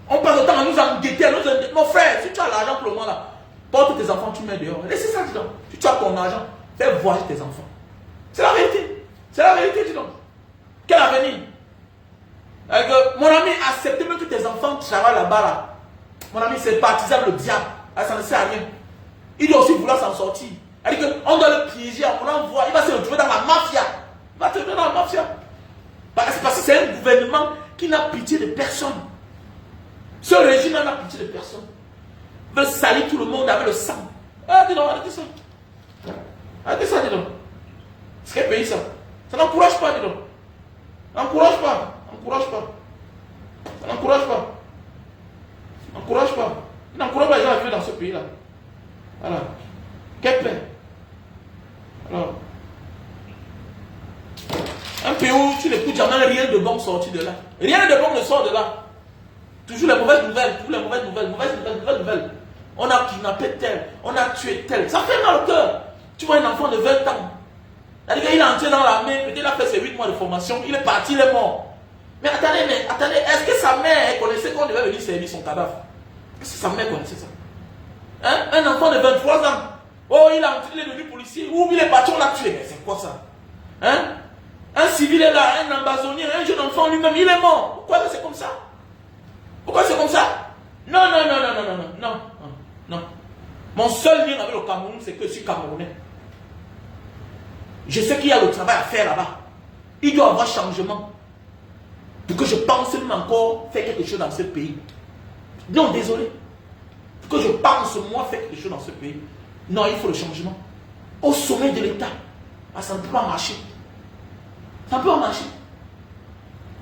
On passe le temps à nous enguetter, à nous enguetter. Mon frère, si tu as l'argent pour le moment là, porte tes enfants, tu mets dehors. Laissez ça, dis donc. Si tu as ton argent, fais voyager tes enfants. C'est la vérité. C'est la vérité, dis donc. Quel avenir? Mon ami, accepte même que tes enfants travaillent là-bas là. Mon ami, c'est partisan le diable. Ça ne sert à rien. Il doit aussi vouloir s'en sortir. Elle dit qu'on doit le piéger, on l'envoie. Il va se retrouver dans la mafia. Il va se retrouver dans la mafia. C'est parce que c'est un gouvernement qui n'a pitié de personne. Ce régime n'a pitié de personne. Il veut salir tout le monde avec le sang. Ah, dis donc, arrêtez ça. Arrêtez ça, dis donc. C'est quel pays ça? Ça n'encourage pas, dis donc. Ça n'encourage pas. Ça n'encourage pas. Ça n'encourage pas. Ça n'encourage pas. Il n'encourage pas les gens à vivre dans ce pays-là. Voilà. Quelle paix. Alors, un pays où tu n'écoutes jamais rien de bon sorti de là. Rien de bon ne sort de là. Toujours les mauvaises nouvelles, toujours les mauvaises nouvelles, mauvaises nouvelles. On a kidnappé tel, on a tué tel. Ça fait mal au cœur. Tu vois un enfant de 20 ans. C'est-à-dire qu'il est entré dans l'armée, peut-être il a fait ses 8 mois de formation, il est parti, il est mort. Mais attendez, est-ce que sa mère connaissait qu'on devait venir servir son cadavre? Est-ce que sa mère connaissait ça? Hein? Un enfant de 23 ans. Oh, il est devenu policier. Ou il est parti, on l'a tué. Mais c'est quoi ça? Hein? Un civil est là, un ambazonnier, un jeune enfant lui-même, il est mort. Pourquoi c'est comme ça? Pourquoi c'est comme ça? Non. Mon seul lien avec le Cameroun, c'est que je suis Camerounais. Je sais qu'il y a le travail à faire là-bas. Il doit y avoir changement. Pour que je pense même encore faire quelque chose dans ce pays. Non, désolé. Pour que je pense moi faire quelque chose dans ce pays. Non, il faut le changement. Au sommet de l'État. Ah, ça ne peut pas marcher. Ça ne peut pas marcher.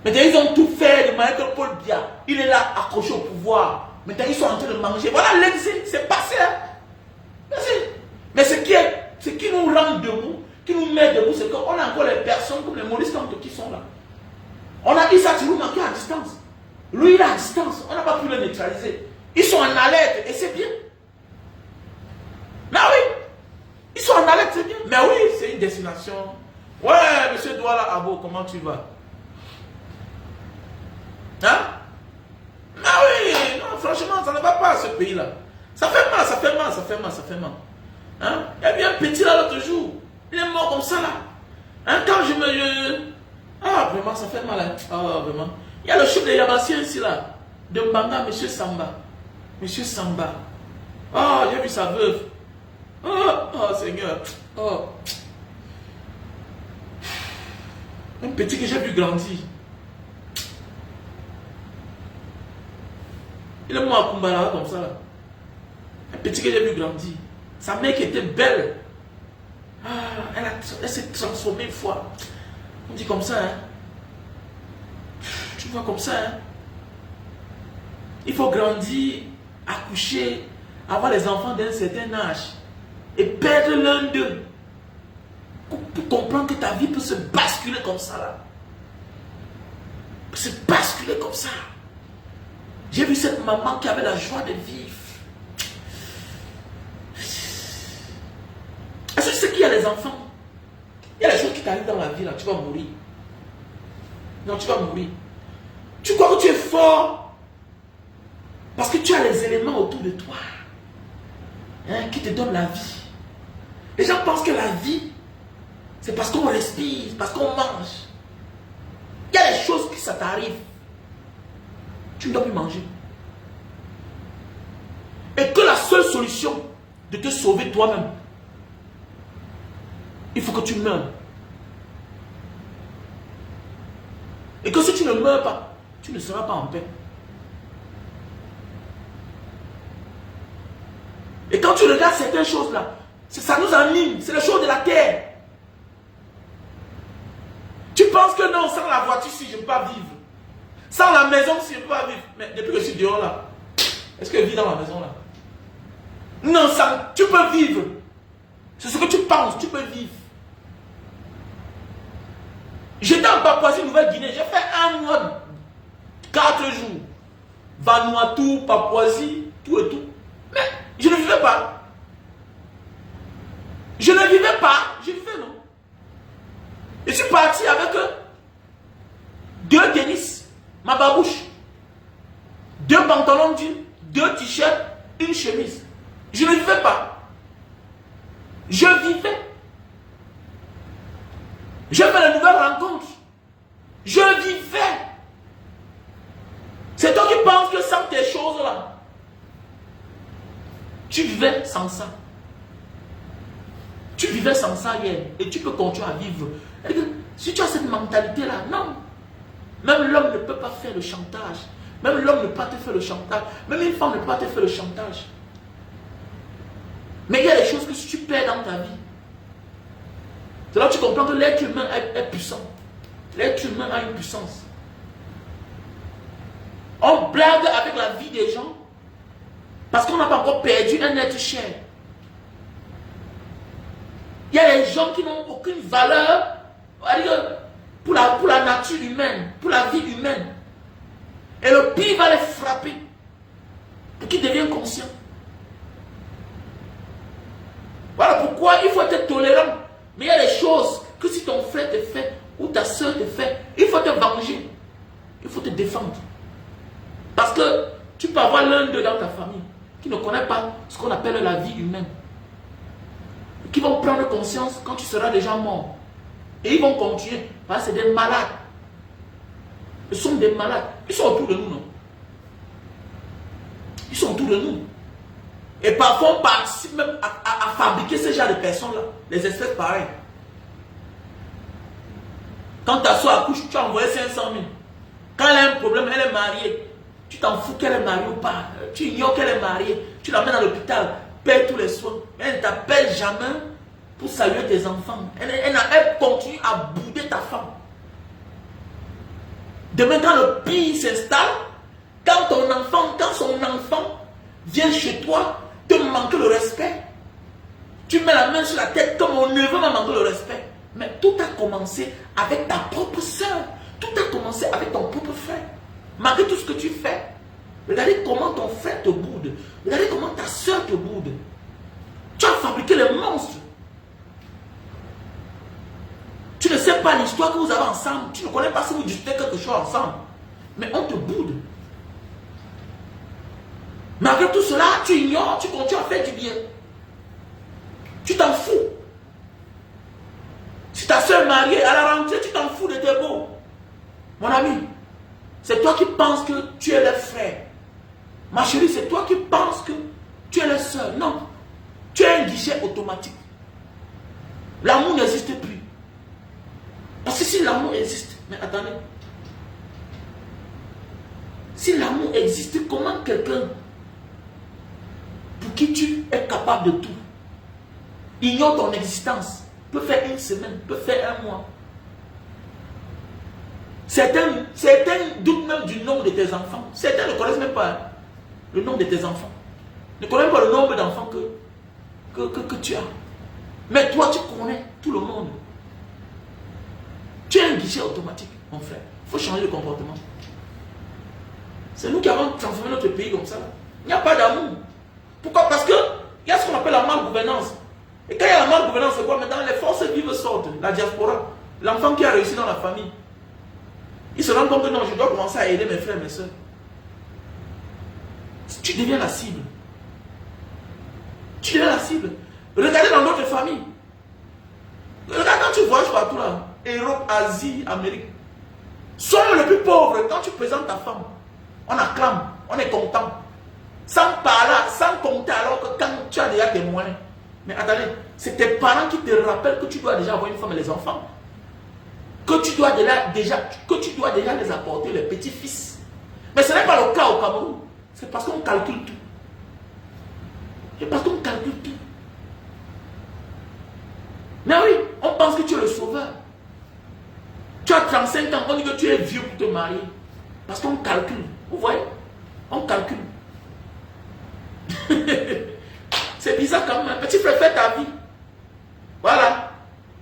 Maintenant, ils ont tout fait de manière que Paul Biya, il est là accroché au pouvoir. Maintenant, ils sont en train de manger. Voilà l'exil, c'est passé. Hein? Mais ce qui nous rend debout, qui nous met debout, c'est qu'on a encore les personnes comme les Maurice Kamto qui sont là. On a Issa Tirouma qui est à distance. Lui, il est à distance. On n'a pas pu le neutraliser. Ils sont en alerte et c'est bien. Mais oui, ils sont en alerte, c'est bien. Mais oui, c'est une destination. Ouais, monsieur Douala Abo, comment tu vas? Hein? Ah oui, non, franchement, ça ne va pas ce pays-là. Ça fait mal. Hein? Il y a bien un petit là l'autre jour. Il est mort comme ça là. Hein, quand je me... Ah, vraiment, ça fait mal. Hein. Ah, vraiment. Il y a le chef des Yabassiens ici là. De Mbanga, monsieur Samba. Monsieur Samba. Ah, j'ai vu sa veuve. Oh, Seigneur. Oh. Un petit que j'ai vu grandir. Il est mort à Kumbala comme ça là. Un petit que j'ai vu grandir. Sa mère qui était belle. Ah, elle s'est transformée une fois. On dit comme ça, hein. Tu vois comme ça, hein. Il faut grandir, accoucher, avoir les enfants d'un certain âge et perdre l'un d'eux pour comprendre que ta vie peut se basculer comme ça là. Peut se basculer comme ça. J'ai vu cette maman qui avait la joie de vivre. Est-ce que tu sais qu'il y a les enfants? Il y a des choses qui t'arrivent dans la vie là, tu vas mourir. Non, tu vas mourir. Tu crois que tu es fort parce que tu as les éléments autour de toi, hein, qui te donnent la vie. Les gens pensent que la vie, c'est parce qu'on respire, parce qu'on mange. Il y a des choses qui ça t'arrive. Tu ne dois plus manger. Et que la seule solution de te sauver toi-même, il faut que tu meurs. Et que si tu ne meurs pas, tu ne seras pas en paix. Et quand tu regardes certaines choses-là, ça nous anime, c'est les choses de la terre. Tu penses que non, sans la voiture, si je ne peux pas vivre. Sans la maison, si je ne peux pas vivre. Mais depuis que je suis dehors là, est-ce que je vis dans la maison là? Non, ça, tu peux vivre. C'est ce que tu penses, tu peux vivre. J'étais en Papouasie Nouvelle-Guinée, j'ai fait 1 mois, 4 jours. Vanuatu, Papouasie, tout et tout. Mais je ne vivais pas. Je ne vivais pas, je vivais non. Je suis parti avec 2 tennis, ma babouche, 2 pantalons jeans, 2 t-shirts, 1 chemise. Je ne vivais pas. Je vivais. Je fais de nouvelles rencontres. Je vivais. C'est toi qui penses que sans tes choses-là, tu vivais sans ça. Tu vivais sans ça hier. Et tu peux continuer à vivre. Et si tu as cette mentalité-là, non. Même l'homme ne peut pas faire le chantage. Même l'homme ne peut pas te faire le chantage. Même une femme ne peut pas te faire le chantage. Mais il y a des choses que si tu perds dans ta vie, c'est là que tu comprends que l'être humain est puissant. L'être humain a une puissance. On blague avec la vie des gens parce qu'on n'a pas encore perdu un être cher. Il y a des gens qui n'ont aucune valeur pour la nature humaine, pour la vie humaine. Et le pire va les frapper pour qu'ils deviennent conscients. Voilà pourquoi il faut être tolérant. Mais il y a des choses que si ton frère te fait ou ta soeur te fait, il faut te venger. Il faut te défendre. Parce que tu peux avoir l'un d'eux dans ta famille qui ne connaît pas ce qu'on appelle la vie humaine. Qui vont prendre conscience quand tu seras déjà mort. Et ils vont continuer. Parce que c'est des malades. Ils sont des malades. Ils sont autour de nous, non? Ils sont autour de nous. Et parfois, on participe même à fabriquer ce genre de personnes-là. Les espèces pareilles. Quand ta soeur accouche, tu as envoyé 500 000. Quand elle a un problème, elle est mariée. Tu t'en fous qu'elle est mariée ou pas. Tu ignores qu'elle est mariée. Tu l'amènes à l'hôpital, paye tous les soins. Mais elle ne t'appelle jamais pour saluer tes enfants. Elle continue à bouder ta femme. Demain, quand le pire s'installe, quand son enfant vient chez toi, te manque le respect. Tu mets la main sur la tête comme mon neveu m'a manqué le respect. Mais tout a commencé avec ta propre soeur. Tout a commencé avec ton propre frère. Malgré tout ce que tu fais, regardez comment ton frère te boude. Regardez comment ta soeur te boude. Tu as fabriqué les monstres. Tu ne sais pas l'histoire que vous avez ensemble. Tu ne connais pas si vous discutez quelque chose ensemble. Mais on te boude. Malgré tout cela, tu ignores, tu continues à faire du bien. Tu t'en fous. Ta soeur est mariée, à la rentrée, tu t'en fous de tes beaux. Mon ami, c'est toi qui penses que tu es le frère. Ma chérie, c'est toi qui penses que tu es le soeur. Non. Tu es un guichet automatique. L'amour n'existe plus. Parce que si l'amour existe, mais attendez. Si l'amour existe, comment quelqu'un pour qui tu es capable de tout ignore ton existence, peut faire une semaine, peut faire un mois. Certains doutent même du nombre de tes enfants. Certains ne connaissent même pas le nombre de tes enfants. Ne connaissent pas le nombre d'enfants que tu as. Mais toi, tu connais tout le monde. Tu es un guichet automatique, mon frère. Il faut changer de comportement. C'est nous qui avons transformé notre pays comme ça. Il n'y a pas d'amour. Pourquoi? Parce que il y a ce qu'on appelle la malgouvernance. Et quand il y a la malgouvernance, c'est quoi? Maintenant, les forces vives sortent. La diaspora. L'enfant qui a réussi dans la famille. Il se rend compte que non, je dois commencer à aider mes frères et mes soeurs. Tu deviens la cible. Tu deviens la cible. Regardez dans d'autres familles. Regarde quand tu voyages partout là. Europe, Asie, Amérique. Sois le plus pauvre. Quand tu présentes ta femme, on acclame, on est content. Sans parler, sans compter alors que quand tu as déjà tes moyens. Mais attendez, c'est tes parents qui te rappellent que tu dois déjà avoir une femme et les enfants. Que tu dois déjà les apporter, les petits-fils. Mais ce n'est pas le cas au Cameroun. C'est parce qu'on calcule tout. C'est parce qu'on calcule tout. Mais oui, on pense que tu es le sauveur. Tu as 35 ans, on dit que tu es vieux pour te marier. Parce qu'on calcule. Vous voyez? On calcule. C'est bizarre quand même. Petit frère, fais ta vie. Voilà.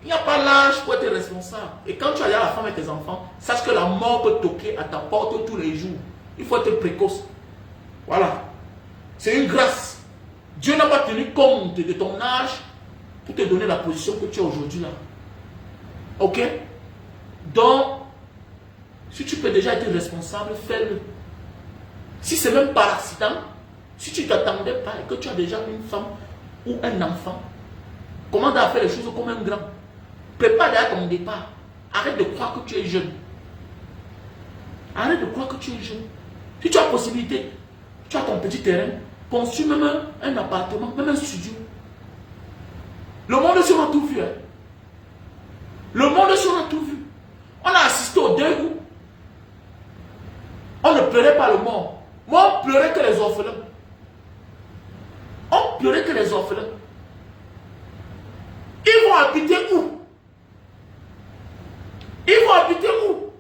Il n'y a pas l'âge pour être responsable. Et quand tu as la femme et tes enfants, sache que la mort peut toquer à ta porte tous les jours. Il faut être précoce. Voilà. C'est une grâce. Dieu n'a pas tenu compte de ton âge pour te donner la position que tu as aujourd'hui là. Ok? Donc, si tu peux déjà être responsable, fais-le. Si c'est même par accident, si tu ne t'attendais pas et que tu as déjà une femme ou un enfant, commence à faire les choses comme un grand. Prépare déjà ton départ. Arrête de croire que tu es jeune. Arrête de croire que tu es jeune. Si tu as possibilité, tu as ton petit terrain, construis même un appartement, même un studio. Le monde sur a tout vu. Hein. Le monde sur a tout vu. On a assisté au deuil où on ne pleurait pas le mort. Mais on pleurait que les orphelins. On pleurait que les orphelins. Ils vont habiter où? Ils vont habiter où?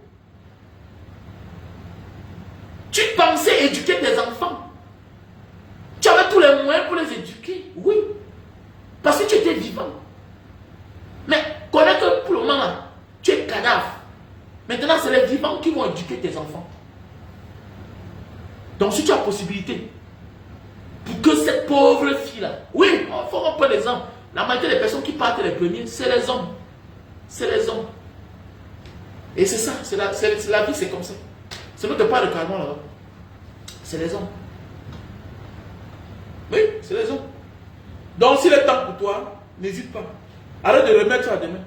Tu pensais éduquer tes enfants. Tu avais tous les moyens pour les éduquer. Oui. Parce que tu étais vivant. Mais connais que pour le moment, là, tu es cadavre. Maintenant, c'est les vivants qui vont éduquer tes enfants. Donc, si tu as possibilité, pour que cette pauvre fille-là, oui, il faut un peu l'exemple. La majorité des personnes qui partent les premiers, c'est les hommes. C'est les hommes. Et c'est ça, c'est la vie, c'est comme ça. C'est notre part de carrément là-bas. C'est les hommes. Oui, c'est les hommes. Donc, s'il est temps pour toi, n'hésite pas. Arrête de remettre ça à demain.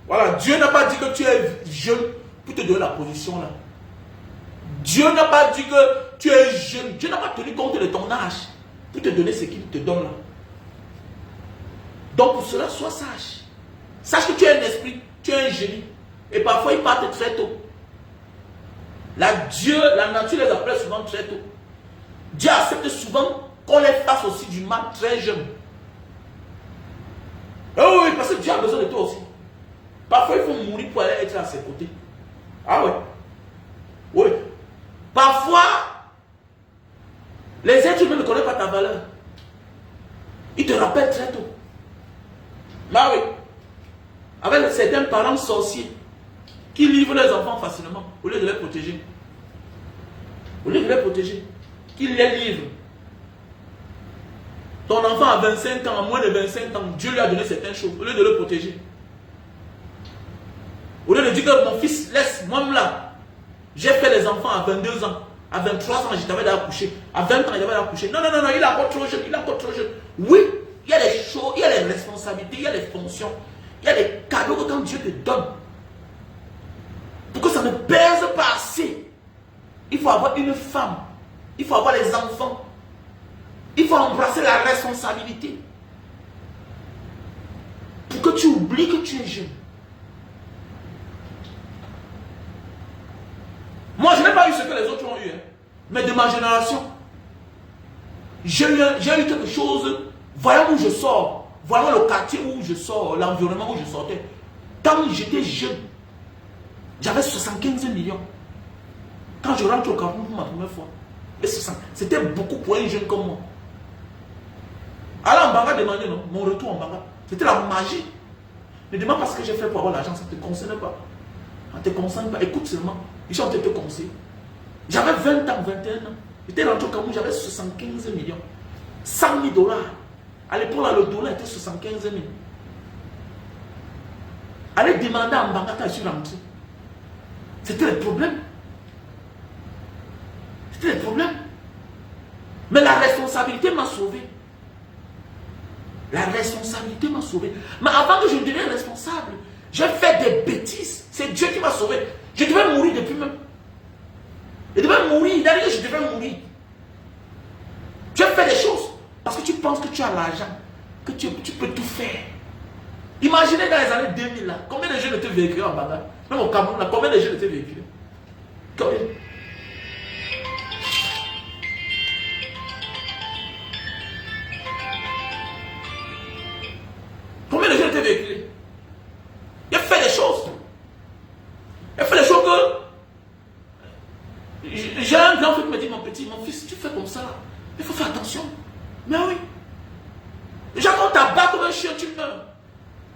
Voilà, Dieu n'a pas dit que tu es jeune pour te donner la position là. Dieu n'a pas dit que tu es jeune. Dieu n'a pas tenu compte de ton âge pour te donner ce qu'il te donne là. Donc pour cela, sois sage. Sache que tu es un esprit, tu es un génie. Et parfois, ils partent très tôt. La nature les appelle souvent très tôt. Dieu accepte souvent qu'on les fasse aussi du mal très jeune. Oh oui, parce que Dieu a besoin de toi aussi. Parfois, il faut mourir pour aller être à ses côtés. Ah ouais. Oui. Parfois, les êtres humains ne connaissent pas ta valeur. Ils te rappellent très tôt. Bah oui. Avec certains parents sorciers qui livrent leurs enfants facilement au lieu de les protéger. Au lieu de les protéger. Qui les livrent. Ton enfant a 25 ans, à moins de 25 ans, Dieu lui a donné certaines choses au lieu de le protéger. Au lieu de dire que mon fils, laisse-moi là. J'ai fait les enfants à 22 ans. À 23 ans, je t'avais déjà accouché. À 20 ans, il avait accouché. Non, il est encore trop jeune. Il est encore trop jeune. Oui, il y a les choses, il y a les responsabilités, il y a les fonctions. Il y a des cadeaux que quand Dieu te donne, pour que ça ne pèse pas assez, il faut avoir une femme, il faut avoir les enfants, il faut embrasser la responsabilité. Pour que tu oublies que tu es jeune. Moi, je n'ai pas eu ce que les autres ont eu. Hein. Mais de ma génération, j'ai eu quelque chose. Voyons où je sors. Voyons le quartier où je sors, l'environnement où je sortais. Quand j'étais jeune, j'avais 75 millions. Quand je rentre au Cameroun pour ma première fois, c'était beaucoup pour un jeune comme moi. Alors en Banga, demandez non, mon retour en Banga. C'était la magie. Ne demande pas ce que j'ai fait pour avoir l'argent, ça ne te concerne pas. Ça ne te concerne pas. Écoute seulement. Ils ont été conseillés. J'avais 20 ans, 21 ans. J'étais rentré au Cameroun, j'avais 75 millions. 100 000 $. À l'époque, le dollar était 75 000. Allez demander à Mbanga quand je suis rentré. C'était le problème. C'était le problème. Mais la responsabilité m'a sauvé. La responsabilité m'a sauvé. Mais avant que je ne devienne responsable, j'ai fait des bêtises. C'est Dieu qui m'a sauvé. Je devais mourir depuis même. Je devais mourir. D'ailleurs, je devais mourir. Tu as fait des choses parce que tu penses que tu as l'argent, que tu peux tout faire. Imaginez dans les années 2000, là, combien de jeunes étaient véhiculés en Banga? Même au Cameroun, là, combien de jeunes étaient véhiculés? Combien? Combien de jeunes étaient véhiculés? Il a fait des choses. Il a fait des choses que... J'ai un grand frère qui me dit, mon fils, tu fais comme ça, il faut faire attention. Mais oui. Déjà, quand on t'abat comme un chien, tu meurs.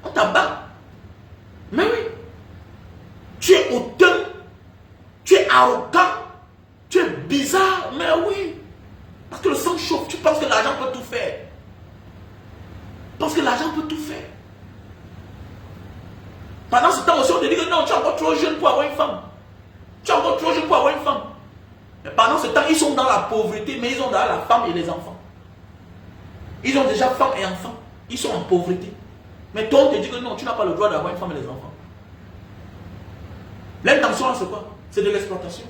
On t'abat. Mais oui. Tu es hautain, tu es arrogant, tu es bizarre. Mais oui. Parce que le sang chauffe, tu penses que l'argent peut tout faire. Parce que l'argent peut tout faire. Pendant ce temps aussi, on te dit que non, tu es encore trop jeune pour avoir une femme. Tu es encore trop jeune pour avoir une femme. Mais pendant ce temps, ils sont dans la pauvreté, mais ils ont dans la femme et les enfants. Ils ont déjà femme et enfants. Ils sont en pauvreté. Mais toi, on te dit que non, tu n'as pas le droit d'avoir une femme et les enfants. L'intention, c'est quoi? C'est de l'exploitation.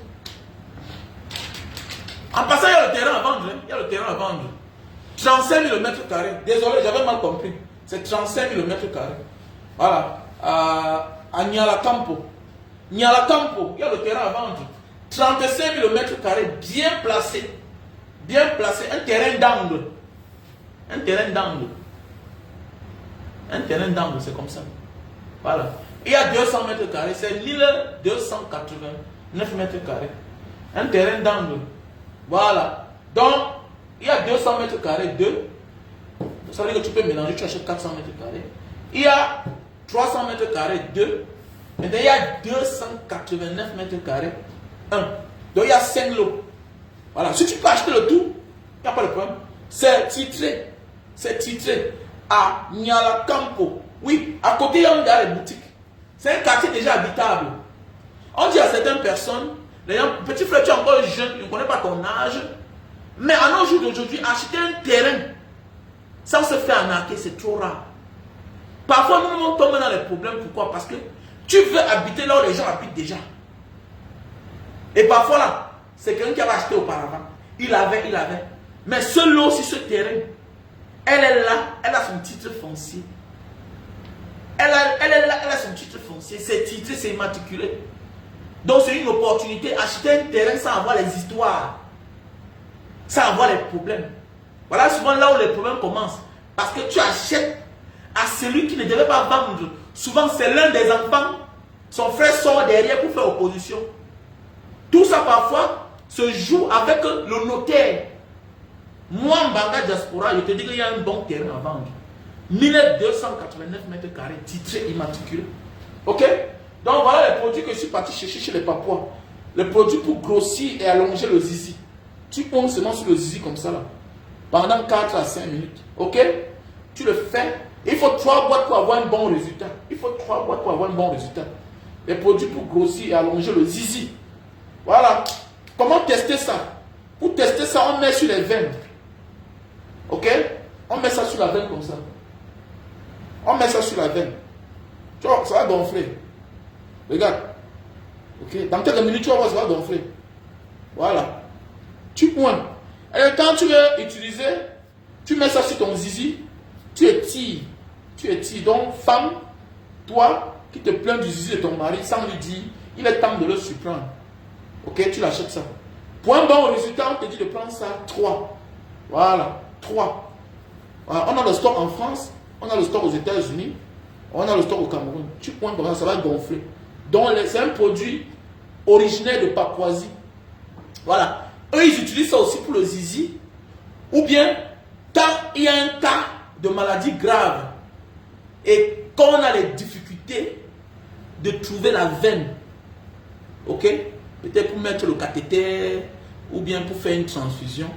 En passant, il y a le terrain à vendre. Hein. Il y a le terrain à vendre. 35 000 mètres carrés. Désolé, j'avais mal compris. C'est 35 000 mètres carrés. Voilà. À Nyala-Campo. Nyala-Campo, il y a le terrain à vendre. 35 000 mètres carrés, bien placé. Bien placé. Un terrain d'angle. Un terrain d'angle. Un terrain d'angle, c'est comme ça. Voilà. Il y a 200 mètres carrés, c'est 1289 mètres carrés. Un terrain d'angle. Voilà. Donc, il y a 200 mètres carrés, 2. Ça veut dire que tu peux mélanger, tu achètes 400 mètres carrés. Il y a 300 mètres carrés, 2. Maintenant, il y a 289 mètres carrés, 1. Donc, il y a 5 lots. Voilà. Si tu peux acheter le tout, il n'y a pas de problème. C'est titré. C'est titré à Nyala-Campo. Oui, à côté, il y a les boutiques. C'est un quartier déjà habitable. On dit à certaines personnes, petit frère, tu es encore jeune, tu ne connais pas ton âge. Mais à nos jours d'aujourd'hui, acheter un terrain sans se faire arnaquer, c'est trop rare. Parfois, nous tombons dans les problèmes. Pourquoi? Parce que tu veux habiter là où les gens habitent déjà. Et parfois là, c'est quelqu'un qui avait acheté auparavant. Il avait. Mais ce lot, sur ce terrain, elle est là, elle a son titre foncier. Elle est là, elle a son titre foncier. C'est titré, c'est immatriculé. Donc c'est une opportunité. Acheter un terrain sans avoir les histoires. Sans avoir les problèmes. Voilà souvent là où les problèmes commencent. Parce que tu achètes à celui qui ne devait pas vendre. Souvent c'est l'un des enfants. Son frère sort derrière pour faire opposition. Tout ça parfois se joue avec le notaire. Moi en Banga Diaspora, je te dis qu'il y a un bon terrain à vendre. 1289 mètres carrés, titré, immatriculé. Ok? Donc voilà les produits que je suis parti chercher chez les Papouas. Les produits pour grossir et allonger le zizi. Tu ponds seulement sur le zizi comme ça là. Pendant 4 à 5 minutes. Ok? Tu le fais. Il faut 3 boîtes pour avoir un bon résultat. Il faut 3 boîtes pour avoir un bon résultat. Les produits pour grossir et allonger le zizi. Voilà. Comment tester ça? Pour tester ça, on met sur les veines. Ok? On met ça sur la veine comme ça. On met ça sur la veine. Tu vois, ça va gonfler. Regarde. Ok. Dans quelques minutes, tu vas voir, ça va gonfler. Voilà. Tu pointes. Et quand tu veux utiliser, tu mets ça sur ton zizi, tu étires. Tu étires. Donc, femme, toi qui te plains du zizi de ton mari sans lui dire, il est temps de le surprendre. Ok, tu l'achètes ça. Pour un bon résultat, on te dit de prendre ça 3. Voilà, 3. Voilà. On a le stock en France, on a le stock aux États-Unis, on a le stock au Cameroun. Tu pointes comme ça va gonfler. Donc, c'est un produit originaire de Papouasie. Voilà. Eux, ils utilisent ça aussi pour le zizi. Ou bien, quand il y a un cas de maladie grave et quand on a les difficultés de trouver la veine, ok, peut-être pour mettre le cathéter ou bien pour faire une transfusion,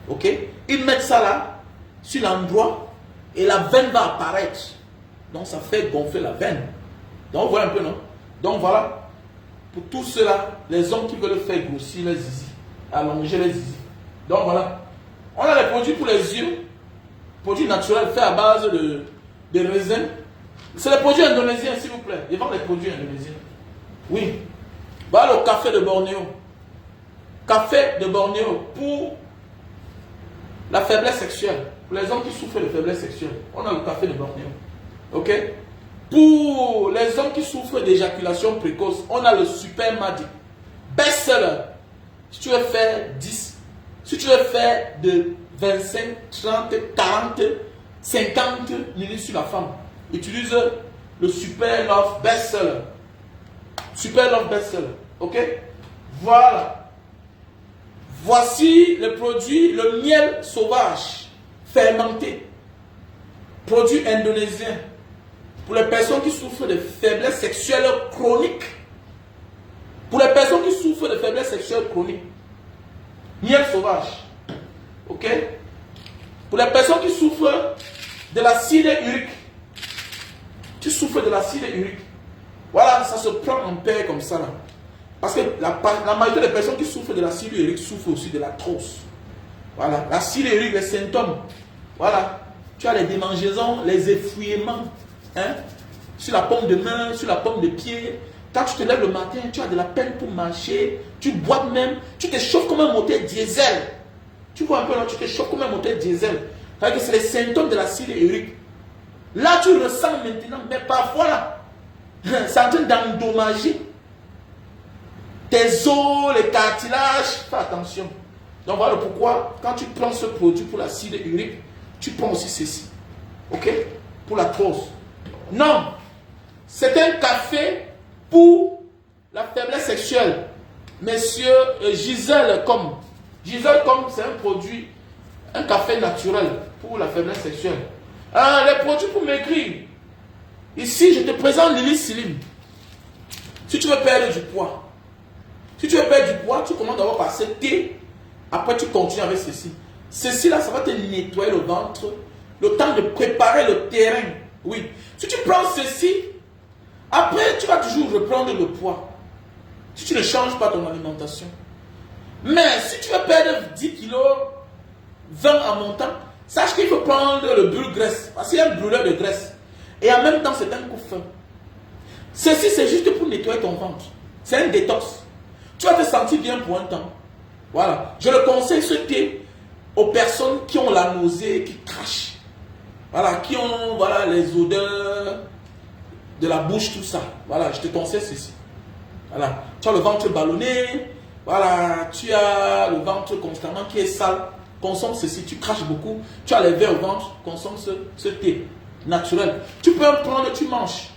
ok, ils mettent ça là sur l'endroit et la veine va apparaître. Donc ça fait gonfler la veine. Donc vous voyez un peu, non? Donc voilà, pour tous ceux-là, les hommes qui veulent faire grossir les zizi, allonger les zizi. Donc voilà, on a les produits pour les yeux, produits naturels faits à base de raisin. C'est les produits indonésiens, s'il vous plaît. Ils vendent les produits indonésiens. Oui. Voilà le café de Bornéo. Café de Bornéo pour la faiblesse sexuelle. Pour les hommes qui souffrent de faiblesse sexuelle. On a le café de Bornéo. Ok? Pour les hommes qui souffrent d'éjaculation précoce, on a le Super Magic. Best-seller. Si tu veux faire 10, si tu veux faire de 25, 30, 40, 50 minutes sur la femme, utilise le Super Love Best-seller. Super Love Best-seller. Ok? Voilà. Voici le produit, le miel sauvage fermenté. Produit indonésien. Pour les personnes qui souffrent de faiblesse sexuelle chronique. Pour les personnes qui souffrent de faiblesse sexuelle chronique. Miel sauvage. Ok? Pour les personnes qui souffrent de l'acide urique. Tu souffres de l'acide urique. Voilà, ça se prend en paire comme ça là. Parce que la majorité des personnes qui souffrent de l'acide urique souffrent aussi de l'arthrose. Voilà, l'acide urique, les symptômes. Voilà, tu as les démangeaisons, les effouillements. Hein? Sur la paume de main, sur la paume de pied. Quand tu te lèves le matin, tu as de la peine pour marcher. Tu bois même, tu te chauffes comme un moteur diesel. Tu vois un peu là, tu te chauffes comme un moteur diesel. C'est les symptômes de l'acide urique. Là, tu ressens maintenant, mais parfois là, c'est en train d'endommager tes os, les cartilages. Fais attention. Donc voilà pourquoi, quand tu prends ce produit pour l'acide urique, tu prends aussi ceci. Ok? Pour l'arthrose. Non. C'est un café pour la faiblesse sexuelle. Monsieur Gisèle Comme. Gisèle Comme, c'est un produit, un café naturel pour la faiblesse sexuelle. Les produits pour maigrir. Ici, je te présente Lily Slim. Si tu veux perdre du poids, si tu veux perdre du poids, tu commences d'abord par ce thé. Après, tu continues avec ceci. Ceci là, ça va te nettoyer le ventre. Le temps de préparer le terrain. Oui. Si tu prends ceci, après, tu vas toujours reprendre le poids. Si tu ne changes pas ton alimentation. Mais si tu veux perdre 10 kilos, 20 en montant, sache qu'il faut prendre le brûle graisse. Parce qu'il y a un brûleur de graisse. Et en même temps, c'est un coup fin. Ceci, c'est juste pour nettoyer ton ventre. C'est un détox. Tu vas te sentir bien pour un temps. Voilà. Je le conseille ce thé aux personnes qui ont la nausée, qui crachent. Voilà. Qui ont voilà, les odeurs de la bouche, tout ça. Voilà. Je te conseille ceci. Voilà. Tu as le ventre ballonné. Voilà. Tu as le ventre constamment qui est sale. Consomme ceci. Tu craches beaucoup. Tu as les vers au ventre. Consomme ce thé naturel. Tu peux en prendre, tu manges.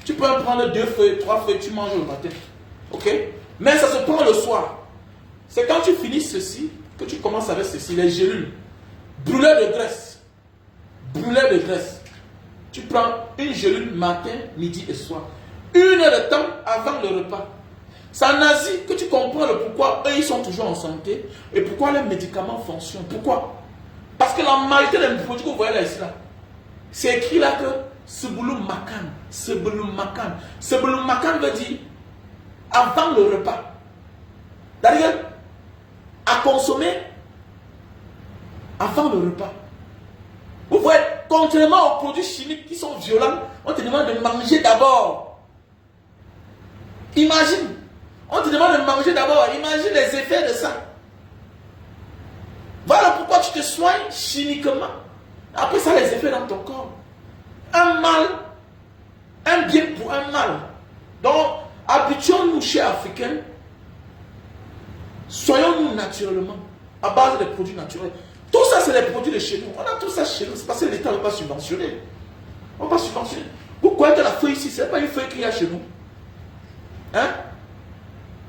Tu peux en prendre 2 feuilles, 3 feuilles, tu manges le matin. Ok? Mais ça se prend le soir. C'est quand tu finis ceci que tu commences avec ceci, les gélules. Brûleur de graisse. Brûleur de graisse. Tu prends une gélule matin, midi et soir. 1 heure de temps avant le repas. C'est en Asie que tu comprends le pourquoi eux ils sont toujours en santé et pourquoi les médicaments fonctionnent. Pourquoi? Parce que la majorité des produits que vous voyez là, ici, là, c'est écrit là que Sebelum makan. Sebelum makan. Sebelum makan veut dire avant le repas. C'est-à-dire à consommer avant le repas. Vous voyez, contrairement aux produits chimiques qui sont violents, on te demande de manger d'abord. Imagine. On te demande de manger d'abord. Imagine les effets de ça. Voilà pourquoi tu te soignes chimiquement. Après ça, les effets dans ton corps. Un mal, un bien pour un mal. Donc, habituons-nous chez Africains. Soyons-nous naturellement, à base des produits naturels. Tout ça, c'est les produits de chez nous. On a tout ça chez nous. C'est parce que l'État ne va pas subventionner. On va pas subventionner. Vous croyez que la feuille ici, ce n'est pas une feuille qu'il y a chez nous? Hein?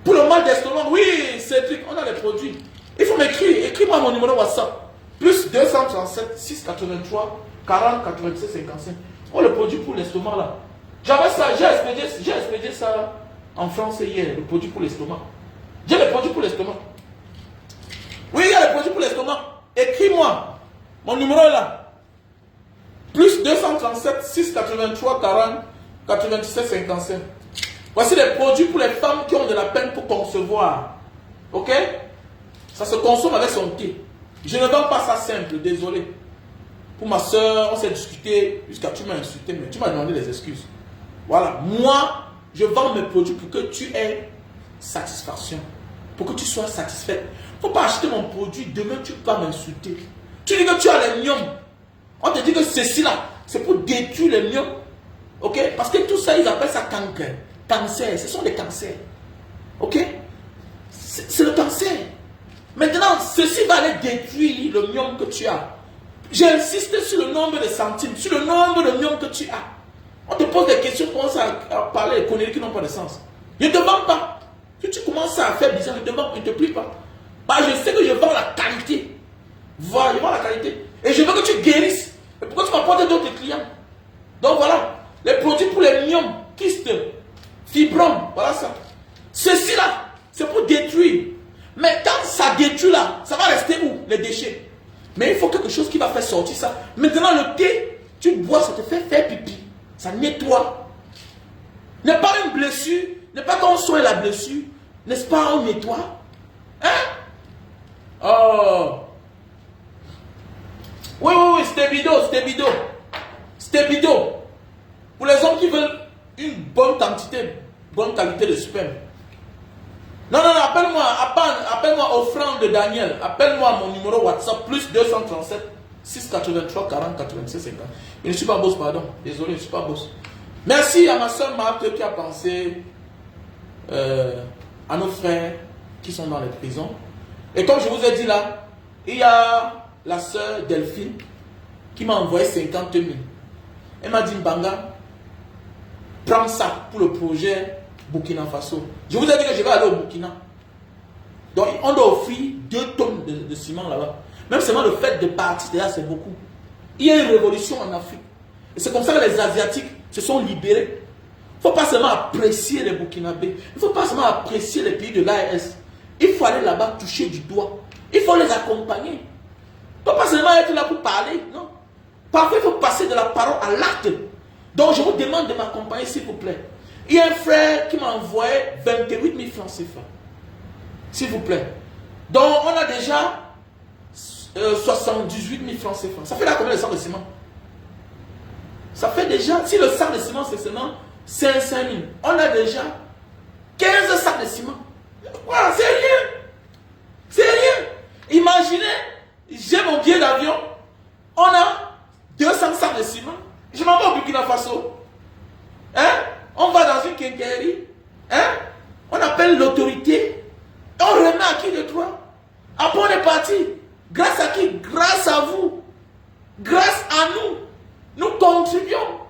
Pour le mal d'estomac, oui, c'est truc. On a les produits. Il faut m'écrire. Écris-moi mon numéro WhatsApp. Plus 237 683 40 96 55. Oh, le produit pour l'estomac là. J'avais ça, j'ai expédié ça en France hier. Le produit pour l'estomac. J'ai le produit pour l'estomac. Oui, il y a le produit pour l'estomac. Écris-moi. Mon numéro est là. Plus 237 683 40 97 55. Voici les produits pour les femmes qui ont de la peine pour concevoir. Ok? Ça se consomme avec son thé. Je ne vends pas ça simple, désolé. Pour ma soeur, on s'est discuté jusqu'à tu m'as insulté, mais tu m'as demandé des excuses. Voilà. Moi, je vends mes produits pour que tu aies satisfaction. Pour que tu sois satisfait. Il ne faut pas acheter mon produit, demain tu peux pas m'insulter. Tu dis que tu as les myomes. On te dit que ceci là, c'est pour détruire les myomes. Ok? Parce que tout ça, ils appellent ça cancer. Cancer, ce sont des cancers. Ok? C'est le cancer. Maintenant, ceci va aller détruire le myome que tu as. J'insiste sur le nombre de centimes, sur le nombre de myomes que tu as. On te pose des questions, on commence à parler des conneries qui n'ont pas de sens. Je ne te vends pas. Si tu commences à faire bizarre, je ne te vends, je ne te plie pas. Bah, je sais que je vends la qualité. Voilà, je vends la qualité. Et je veux que tu guérisses. Et pourquoi tu m'apportes d'autres clients? Donc voilà, les produits pour les myomes, kystes, fibromes, voilà ça. Ceci là, c'est pour détruire. Mais quand ça détruit là, ça va rester où? Les déchets. Mais il faut quelque chose qui va faire sortir ça. Maintenant le thé, tu bois, ça te fait faire pipi. Ça nettoie. N'est pas une blessure, n'est pas qu'on soigne la blessure. N'est-ce pas, on nettoie? Hein? Oh. Oui, Stébido. Pour les hommes qui veulent une bonne quantité, bonne qualité de sperme. Non, appelle-moi offrande de Daniel. Appelle-moi mon numéro WhatsApp, plus 237 683 40 96 50. Je ne suis pas boss, pardon. Désolé, je ne suis pas boss. Merci à ma soeur Marthe qui a pensé à nos frères qui sont dans les prisons. Et comme je vous ai dit là, il y a la soeur Delphine qui m'a envoyé 50 000. Elle m'a dit, Mbanga, prends ça pour le projet Burkina Faso. Je vous ai dit que je vais aller au Burkina. Donc on doit offrir 2 tonnes de ciment là-bas. Même seulement le fait de partir déjà, c'est beaucoup. Il y a une révolution en Afrique. Et c'est comme ça que les Asiatiques se sont libérés. Il ne faut pas seulement apprécier les Burkinabés. Il ne faut pas seulement apprécier les pays de l'AES. Il faut aller là-bas toucher du doigt. Il faut les accompagner. Il ne faut pas seulement être là pour parler. Non. Parfois, il faut passer de la parole à l'acte. Donc, je vous demande de m'accompagner, s'il vous plaît. Il y a un frère qui m'a envoyé 28 000 francs CFA. S'il vous plaît. Donc, on a déjà 78 000 francs CFA. Ça fait là combien de sacs de ciment? Ça fait déjà, si le sac de ciment, c'est seulement 5 000, on a déjà 15 sacs de ciment. Voilà, c'est rien. C'est rien. Imaginez, j'ai mon billet d'avion, on a 200 sacs de ciment. Je m'en vais au Burkina Faso. Hein? On va dans une quincaillerie. Hein? On appelle l'autorité. Et on remet à qui de toi? Après on est parti. Grâce à qui? Grâce à vous. Grâce à nous. Nous contribuons.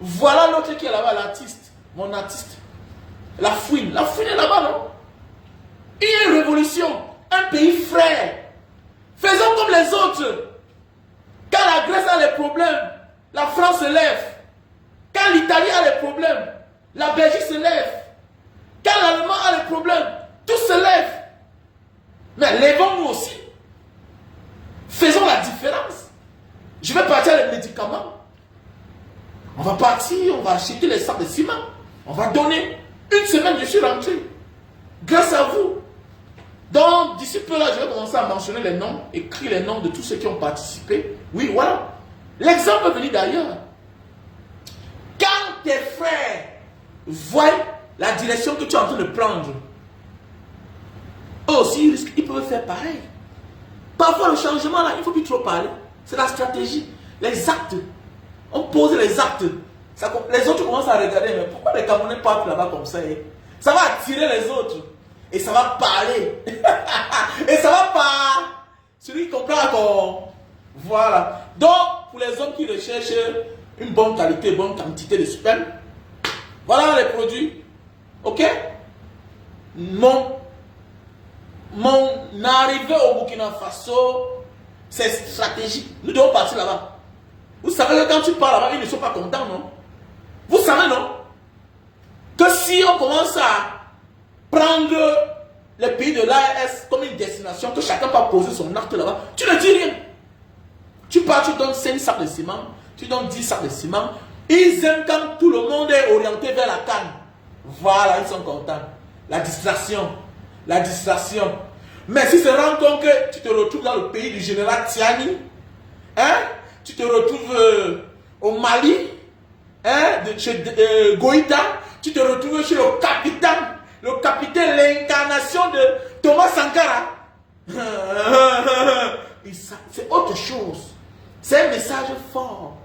Voilà l'autre qui est là-bas, l'artiste. Mon artiste. La fouine. La fouine est là-bas, non? Il y a une révolution. Un pays frère. Faisons comme les autres. Quand la Grèce a les problèmes, la France se lève. Quand l'Italie a les problèmes, la Belgique se lève. Quand l'Allemand a les problèmes, tous se lèvent. Mais lèvons-nous aussi. Faisons la différence. Je vais partir les médicaments. On va partir, on va acheter les sacs de ciment. On va donner. Une semaine, je suis rentré. Grâce à vous. Donc, d'ici peu là, je vais commencer à mentionner les noms, écrire les noms de tous ceux qui ont participé. Oui, voilà. L'exemple peut venir d'ailleurs. Quand tes frères voient la direction que tu es en train de prendre, eux aussi, ils peuvent faire pareil. Parfois, le changement, là, il ne faut plus trop parler. C'est la stratégie. Les actes. On pose les actes. Les autres commencent à regarder. Mais pourquoi les Camerounais partent là-bas comme ça? Ça va attirer les autres. Et ça va parler. Et ça va pas. Celui qui comprend encore. Voilà. Donc, pour les hommes qui recherchent une bonne qualité, une bonne quantité de sperme, voilà les produits. Ok? Mon arrivée au Burkina Faso, c'est stratégique. Nous devons partir là-bas. Vous savez que quand tu pars là-bas, ils ne sont pas contents, non? Vous savez, non? Que si on commence à prendre le pays de l'AES comme une destination, que chacun va poser son acte là-bas, tu ne dis rien. Tu pars, tu donnes 5 sacs de ciment, tu donnes 10 sacs de ciment. Ils aiment quand tout le monde est orienté vers la canne. Voilà, ils sont contents. La distraction. La distraction. Mais si se rend compte que tu te retrouves dans le pays du général Tiani, hein, tu te retrouves au Mali, hein, chez Goïta, tu te retrouves chez le capitaine, l'incarnation de Thomas Sankara. C'est autre chose. C'est un message fort.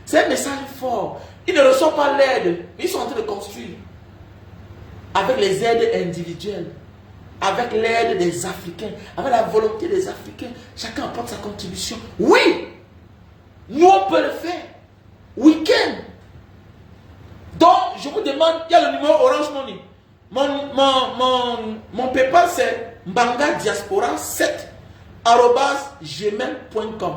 C'est un message fort. Ils ne reçoivent pas l'aide. Ils sont en train de construire. Avec les aides individuelles. Avec l'aide des Africains. Avec la volonté des Africains. Chacun apporte sa contribution. Oui! Nous, on peut le faire. Week-end. Donc, je vous demande, il y a le numéro Orange Money. Mon PayPal, c'est mbangadiaspora7@gmail.com.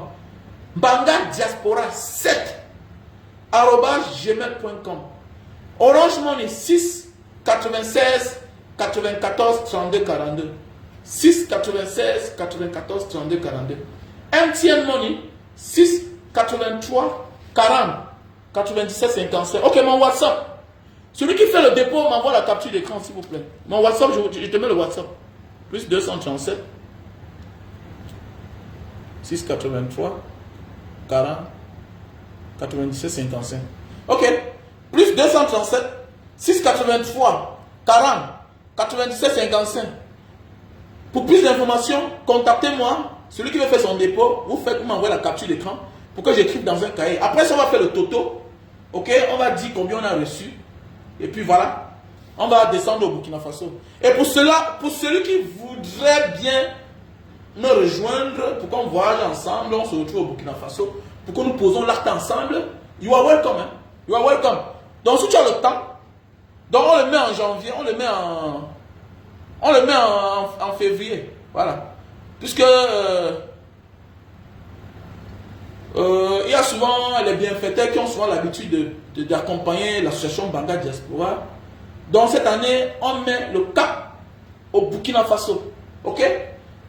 mbangadiaspora7@gmail.com. Orange Money 6 96 94 32 42. 6 96 94 32 42. MTN Money 6 83 40 97 55. Ok, mon WhatsApp. Celui qui fait le dépôt m'envoie la capture d'écran, s'il vous plaît. Mon WhatsApp, je te mets le WhatsApp. Plus 237 683 40 97 55. Ok. Plus 237 683 40 97 55. Pour plus d'informations, contactez-moi. Celui qui veut faire son dépôt, vous m'envoyez la capture d'écran pour que j'écrive dans un cahier. Après ça, on va faire le toto. Ok, on va dire combien on a reçu. Et puis voilà, on va descendre au Burkina Faso. Et pour cela, pour celui qui voudrait bien me rejoindre, pour qu'on voyage ensemble, on se retrouve au Burkina Faso, pour que nous posons l'acte ensemble, you are welcome. Hein? You are welcome. Donc si tu as le temps, donc on le met en janvier, on le met en février. Voilà. Puisque il y a souvent les bienfaiteurs qui ont souvent l'habitude d'accompagner l'association Banga Diaspora. Donc cette année, on met le cap au Burkina Faso. Ok?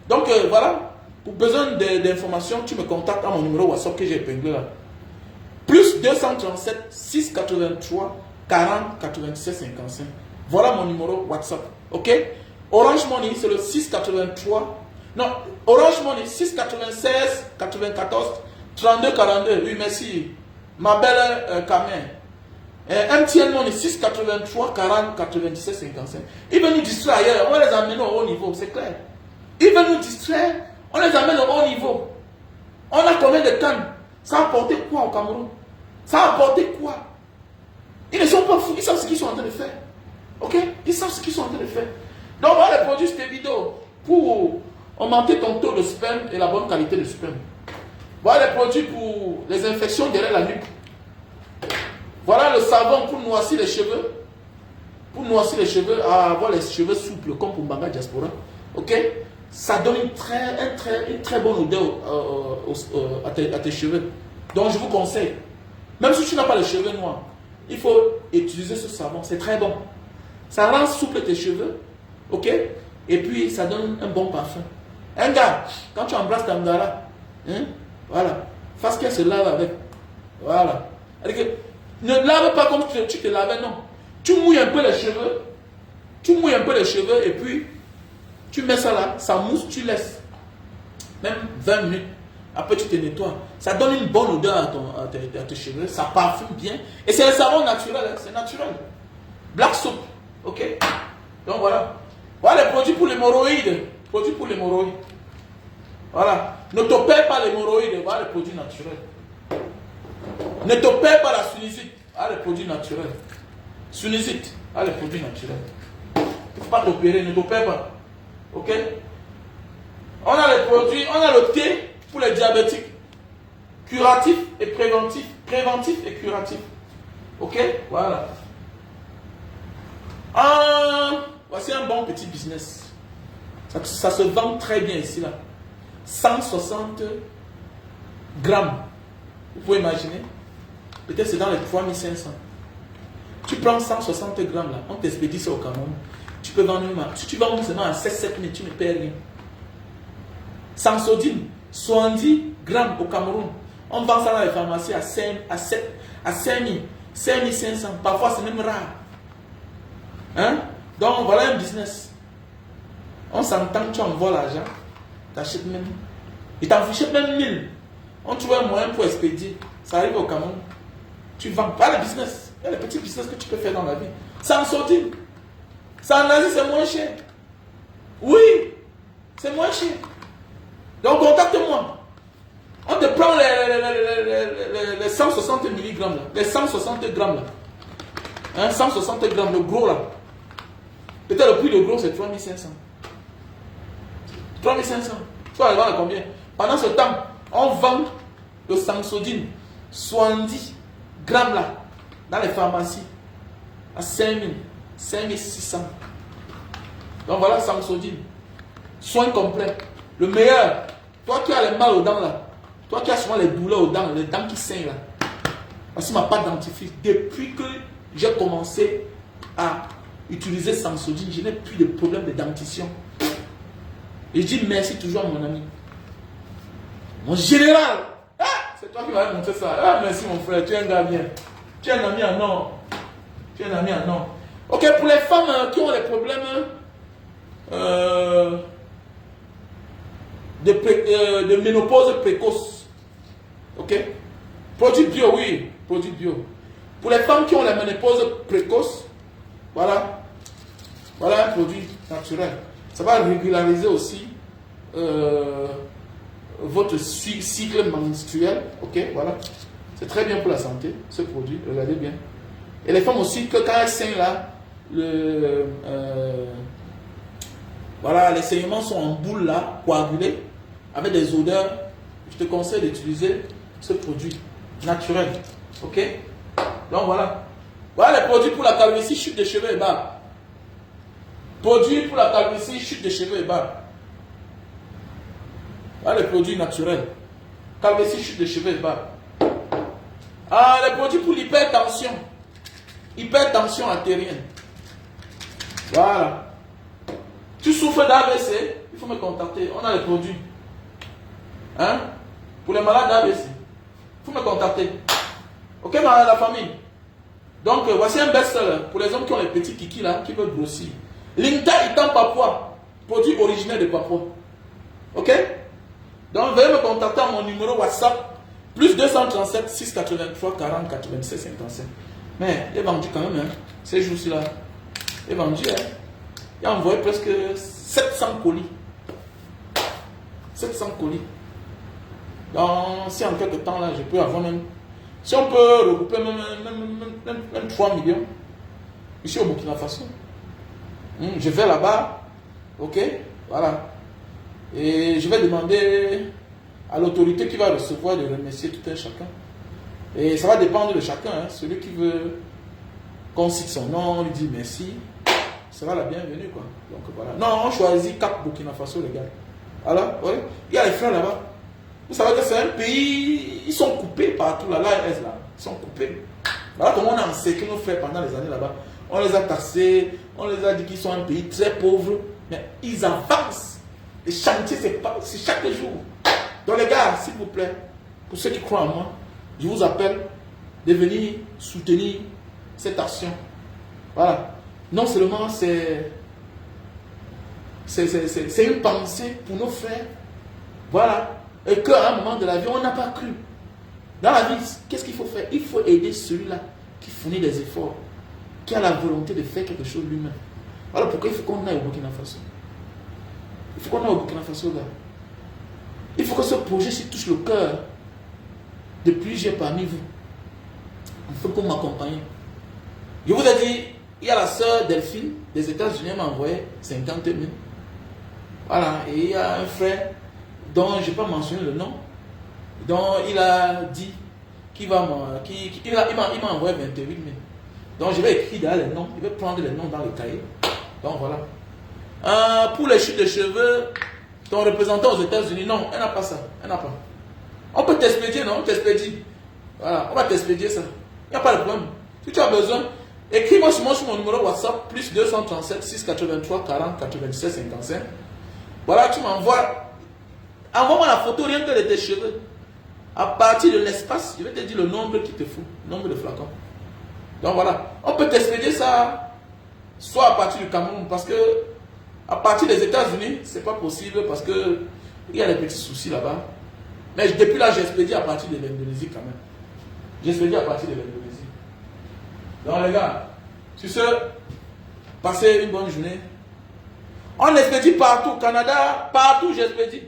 Donc voilà. Pour besoin d'informations, tu me contactes à mon numéro WhatsApp que j'ai épinglé là. Plus 237 683 40 97 55. Voilà mon numéro WhatsApp. Ok? Orange Money, c'est le 683. Non, Orange Money 696 94 32 42. Oui, merci. Ma belle Kamen. MTN Money 683 40 97 55. Ils veulent nous distraire ailleurs. On va les amener au haut niveau, c'est clair. Ils veulent nous distraire. On les amène au haut niveau. On a combien de cannes? Ça a apporté quoi au Cameroun? Ça a apporté quoi? Ils ne sont pas fous. Ils savent ce qu'ils sont en train de faire. Ok? Ils savent ce qu'ils sont en train de faire. Donc, on va les produire cette vidéo pour augmenter ton taux de sperme et la bonne qualité de sperme. Voilà les produits pour les infections derrière la nuque. Voilà le savon pour noircir les cheveux. Pour noircir les cheveux, avoir les cheveux souples comme pour Banga Diaspora. Ok? Ça donne une très bonne odeur à tes cheveux. Donc je vous conseille. Même si tu n'as pas les cheveux noirs, il faut utiliser ce savon. C'est très bon. Ça rend souple tes cheveux. Ok? Et puis ça donne un bon parfum. Un gars, quand tu embrasses ta ngara, hein, voilà, fasse qu'elle se lave avec. Voilà. Ne lave pas comme tu te lavais, non. Tu mouilles un peu les cheveux. Tu mouilles un peu les cheveux et puis tu mets ça là, ça mousse, tu laisses. Même 20 minutes. Après, tu te nettoies. Ça donne une bonne odeur à tes cheveux. Ça parfume bien. Et c'est le savon naturel. Hein, c'est naturel. Black soap. Ok. Donc voilà. Voilà les produits pour l'hémorroïde. Produits pour l'hémorroïde. Voilà. Ne te perds pas l'hémorroïde. Voilà les produits naturels. Ne te perds pas la sinusite. Voilà les produits naturels. Sinusite. Voilà les produits naturels. Il ne faut pas t'opérer. Ne te perds pas. Ok. On a les produits. On a le thé pour les diabétiques. Curatif et préventif. Préventif et curatif. Ok. Voilà. Voici un bon petit business. Ça se vend très bien ici, là. 160 grammes. Vous pouvez imaginer. Peut-être c'est dans les 3500. Tu prends 160 grammes, là. On t'expédie ça au Cameroun. Tu peux vendre, si tu vends seulement à 7 000, tu ne perds rien. Sansodine, 70 grammes au Cameroun. On vend ça dans les pharmacies à 5 000, 5 500. Parfois, c'est même rare. Hein? Donc, voilà un business. On s'entend, tu envoies l'argent. Tu achètes même. Il t'en fiche même 1000. On trouve un moyen pour expédier. Ça arrive au Cameroun. Tu vends. Pas le business. Il y a les petits business que tu peux faire dans la vie. Sans sortir. Ça en Asie, c'est moins cher. Oui. C'est moins cher. Donc, contacte-moi. On te prend les 160 mg là. Les 160 grammes là. Hein, 160 grammes, le gros là. Peut-être le prix de gros c'est 3500. 3500. Tu vas aller à combien? Pendant ce temps, on vend le Sansodine 70 grammes là dans les pharmacies à 5000, 5600. Donc voilà Sansodine. Soin complet. Le meilleur. Toi qui as les mal aux dents là. Toi qui as souvent les douleurs aux dents, les dents qui saignent là. Voici ma pâte dentifrice. Depuis que j'ai commencé à utiliser Sansodine, je n'ai plus de problème de dentition. Et je dis merci toujours à mon ami. Mon général. Ah, c'est toi qui m'avais montré ça. Ah, merci mon frère, tu es un gars bien. Tu es un ami en or. Tu es un ami en or. Ok, pour les femmes qui ont des problèmes de ménopause précoce. Ok. Produit bio, oui. Produit bio. Pour les femmes qui ont la ménopause précoce, voilà. Voilà un produit naturel. Ça va régulariser aussi votre cycle menstruel. Ok, voilà. C'est très bien pour la santé, ce produit. Regardez bien. Et les femmes aussi, que quand elles saignent là, voilà, les saignements sont en boule là, coagulés, avec des odeurs. Je te conseille d'utiliser ce produit naturel. Ok? Donc voilà. Voilà les produits pour la calvitie, chute de cheveux et barbe. Produits pour la calvitie, chute de cheveux et barbe. Voilà les produits naturels. Calvitie, chute de cheveux et barbe. Ah, les produits pour l'hypertension. Hypertension artérienne. Voilà. Tu souffres d'AVC, il faut me contacter. On a les produits. Hein? Pour les malades d'AVC. Il faut me contacter. Ok, la famille. Donc, voici un best-seller pour les hommes qui ont les petits kikis là, qui veulent grossir. Linta Itam Papua. Produit originaire de Papua. Ok? Donc, veuillez me contacter à mon numéro WhatsApp. Plus 237 683 40 96 57. Mais, il est vendu quand même, hein. Ces jours-ci là. Il est vendu, hein. Il a envoyé presque 700 colis. 700 colis. Donc, si en quelques temps là, je peux avoir même. Si on peut regrouper même 3 millions. Ici au Burkina Faso. Je vais là-bas. Ok? Voilà. Et je vais demander à l'autorité qui va recevoir de remercier tout un chacun. Et ça va dépendre de chacun. Hein. Celui qui veut qu'on cite son nom, on lui dit merci. Sera la bienvenue, quoi. Donc voilà. Non, on choisit Cap Burkina Faso, les gars. Alors, ouais. Il y a les frères là-bas. Vous savez que c'est un pays, ils sont coupés partout, là, l'ARS là, ils sont coupés. Voilà comment on a encerclé nos frères pendant les années là-bas. On les a taxés, on les a dit qu'ils sont un pays très pauvre, mais ils avancent. Les chantiers, c'est chaque jour. Donc les gars, s'il vous plaît, pour ceux qui croient en moi, je vous appelle de venir soutenir cette action. Voilà. Non seulement c'est une pensée pour nos frères. Voilà. et qu'à un moment de la vie, on n'a pas cru. Dans la vie, qu'est-ce qu'il faut faire? Il faut aider celui-là qui fournit des efforts, qui a la volonté de faire quelque chose lui-même. Voilà pourquoi il faut qu'on aille au Burkina Faso. Il faut qu'on aille au Burkina Faso là. Il faut que ce projet-ci touche le cœur de plusieurs parmi vous. Il faut qu'on m'accompagne. Je vous ai dit, il y a la sœur Delphine des États-Unis, elle m'a envoyé 50 000. Voilà, et il y a un frère dont je n'ai pas mentionné le nom, dont il a dit qu'il va il m'a envoyé 28 000. Donc je vais écrire dans les noms, je vais prendre les noms dans le cahier. Donc voilà. Pour les chutes de cheveux, ton représentant aux États-Unis, non, elle n'a pas ça. Elle n'a pas. On peut t'expédier, non? On t'expédie. Voilà, on va t'expédier ça. Il n'y a pas de problème. Si tu as besoin, écris-moi sur mon numéro WhatsApp, plus 237 683 40 97 55. Voilà, tu m'envoies. Envoie-moi la photo rien que de tes cheveux. À partir de l'espace, je vais te dire le nombre qu'il te faut, le nombre de flacons. Donc voilà, on peut t'expédier ça, soit à partir du Cameroun, parce que à partir des États-Unis, c'est pas possible parce que il y a des petits soucis là-bas. Mais depuis là, j'expédie à partir de l'Indonésie quand même. J'expédie à partir de l'Indonésie. Donc les gars, sur ce, passez une bonne journée. On expédie partout, au Canada, partout j'expédie.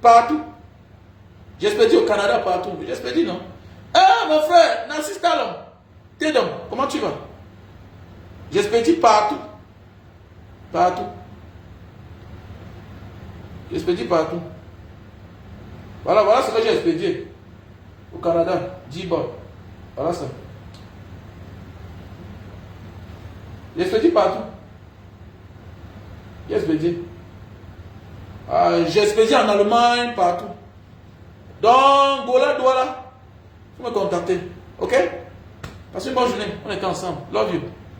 Partout. J'expédie au Canada, partout. J'expédie, non? Ah, mon frère, Narcisse Talon. T'es donc, comment tu vas? J'expédie partout. Partout. J'expédie partout. Voilà ce que j'ai expédié. Au Canada, 10 balles. Voilà ça. J'expédie partout. J'expédie. J'expédie en Allemagne, partout. Donc, Douala, vous me contactez. Ok? Passez une bonne journée. On est ensemble. Love you.